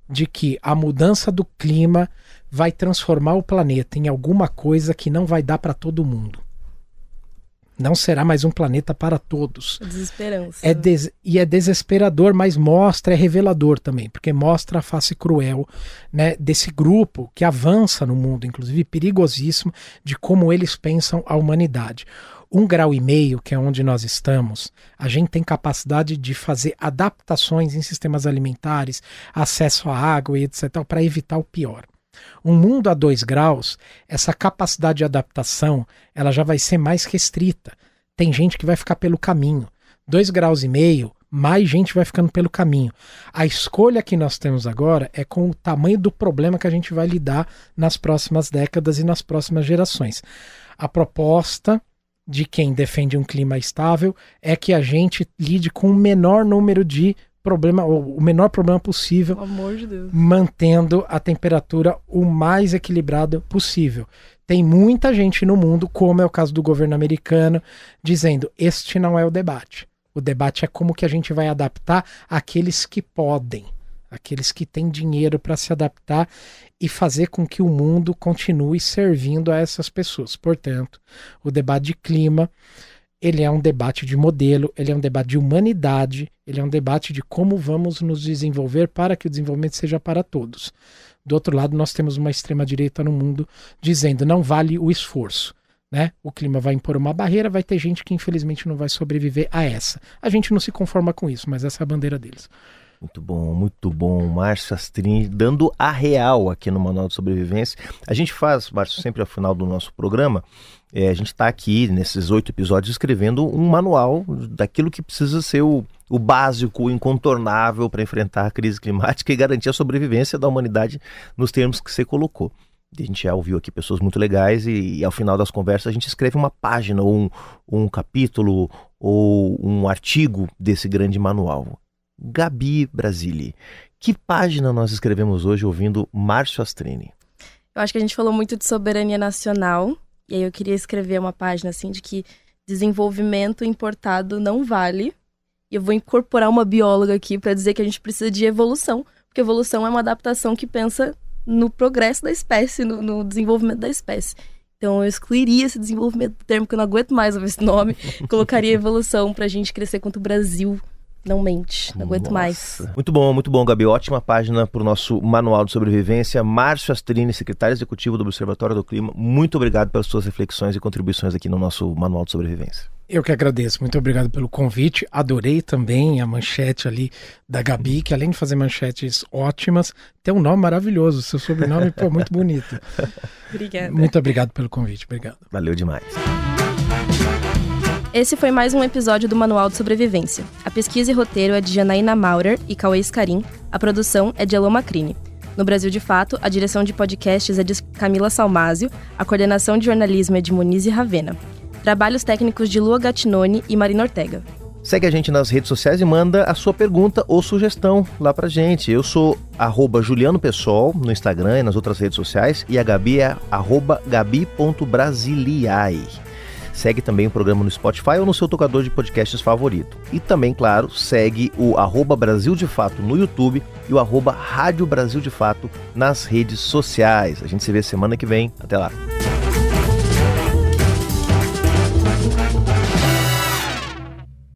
de que a mudança do clima vai transformar o planeta em alguma coisa que não vai dar para todo mundo. Não será mais um planeta para todos. Desesperança. E é desesperador, mas é revelador também, porque mostra a face cruel, né, desse grupo que avança no mundo, inclusive perigosíssimo, de como eles pensam a humanidade. 1,5 grau, que é onde nós estamos, a gente tem capacidade de fazer adaptações em sistemas alimentares, acesso à água e etc., para evitar o pior. Um mundo a 2 graus, essa capacidade de adaptação, ela já vai ser mais restrita. Tem gente que vai ficar pelo caminho. 2,5 graus, mais gente vai ficando pelo caminho. A escolha que nós temos agora é com o tamanho do problema que a gente vai lidar nas próximas décadas e nas próximas gerações. A proposta de quem defende um clima estável é que a gente lide com o menor número de problema, ou o menor problema possível, Pelo amor de Deus, mantendo a temperatura o mais equilibrada possível. Tem muita gente no mundo, como é o caso do governo americano, dizendo: este não é o debate. O debate é como que a gente vai adaptar aqueles que podem, aqueles que têm dinheiro para se adaptar e fazer com que o mundo continue servindo a essas pessoas. Portanto, o debate de clima, ele é um debate de modelo, ele é um debate de humanidade, ele é um debate de como vamos nos desenvolver para que o desenvolvimento seja para todos. Do outro lado, nós temos uma extrema-direita no mundo dizendo: não vale o esforço, né? O clima vai impor uma barreira, vai ter gente que infelizmente não vai sobreviver a essa. A gente não se conforma com isso, mas essa é a bandeira deles. Muito bom, Márcio Astrini, dando a real aqui no Manual de Sobrevivência. A gente faz, Márcio, sempre ao final do nosso programa, a gente está aqui nesses 8 episódios escrevendo um manual daquilo que precisa ser o básico, o incontornável para enfrentar a crise climática e garantir a sobrevivência da humanidade nos termos que você colocou. A gente já ouviu aqui pessoas muito legais e ao final das conversas a gente escreve uma página ou um capítulo ou um artigo desse grande manual. Gabi Brasili, que página nós escrevemos hoje ouvindo Márcio Astrini? Eu acho que a gente falou muito de soberania nacional, e aí eu queria escrever uma página assim de que desenvolvimento importado não vale. E eu vou incorporar uma bióloga aqui para dizer que a gente precisa de evolução, porque evolução é uma adaptação que pensa no progresso da espécie, no desenvolvimento da espécie. Então eu excluiria esse desenvolvimento do termo, que eu não aguento mais ouvir esse nome, colocaria evolução pra gente crescer quanto o Brasil. Não mente, não aguento mais. Muito bom, Gabi. Ótima página para o nosso Manual de Sobrevivência. Márcio Astrini, secretário executivo do Observatório do Clima, muito obrigado pelas suas reflexões e contribuições aqui no nosso Manual de Sobrevivência. Eu que agradeço, muito obrigado pelo convite. Adorei também a manchete ali da Gabi, que além de fazer manchetes ótimas, tem um nome maravilhoso. Seu sobrenome, muito bonito. Obrigada. Muito obrigado pelo convite, obrigado. Valeu demais. Esse foi mais um episódio do Manual de Sobrevivência. A pesquisa e roteiro é de Janaína Maurer e Cauê Scarim. A produção é de Elô Macrini. No Brasil de Fato, a direção de podcasts é de Camila Salmásio, a coordenação de jornalismo é de Monize Ravena. Trabalhos técnicos de Lua Gattinoni e Marina Ortega. Segue a gente nas redes sociais e manda a sua pergunta ou sugestão lá pra gente. Eu sou @JulianoPessoal no Instagram e nas outras redes sociais e a Gabi é @gabi.brasiliai. Segue também o programa no Spotify ou no seu tocador de podcasts favorito. E também, claro, segue o @Brasil de Fato no YouTube e o @Rádio Brasil de Fato nas redes sociais. A gente se vê semana que vem. Até lá.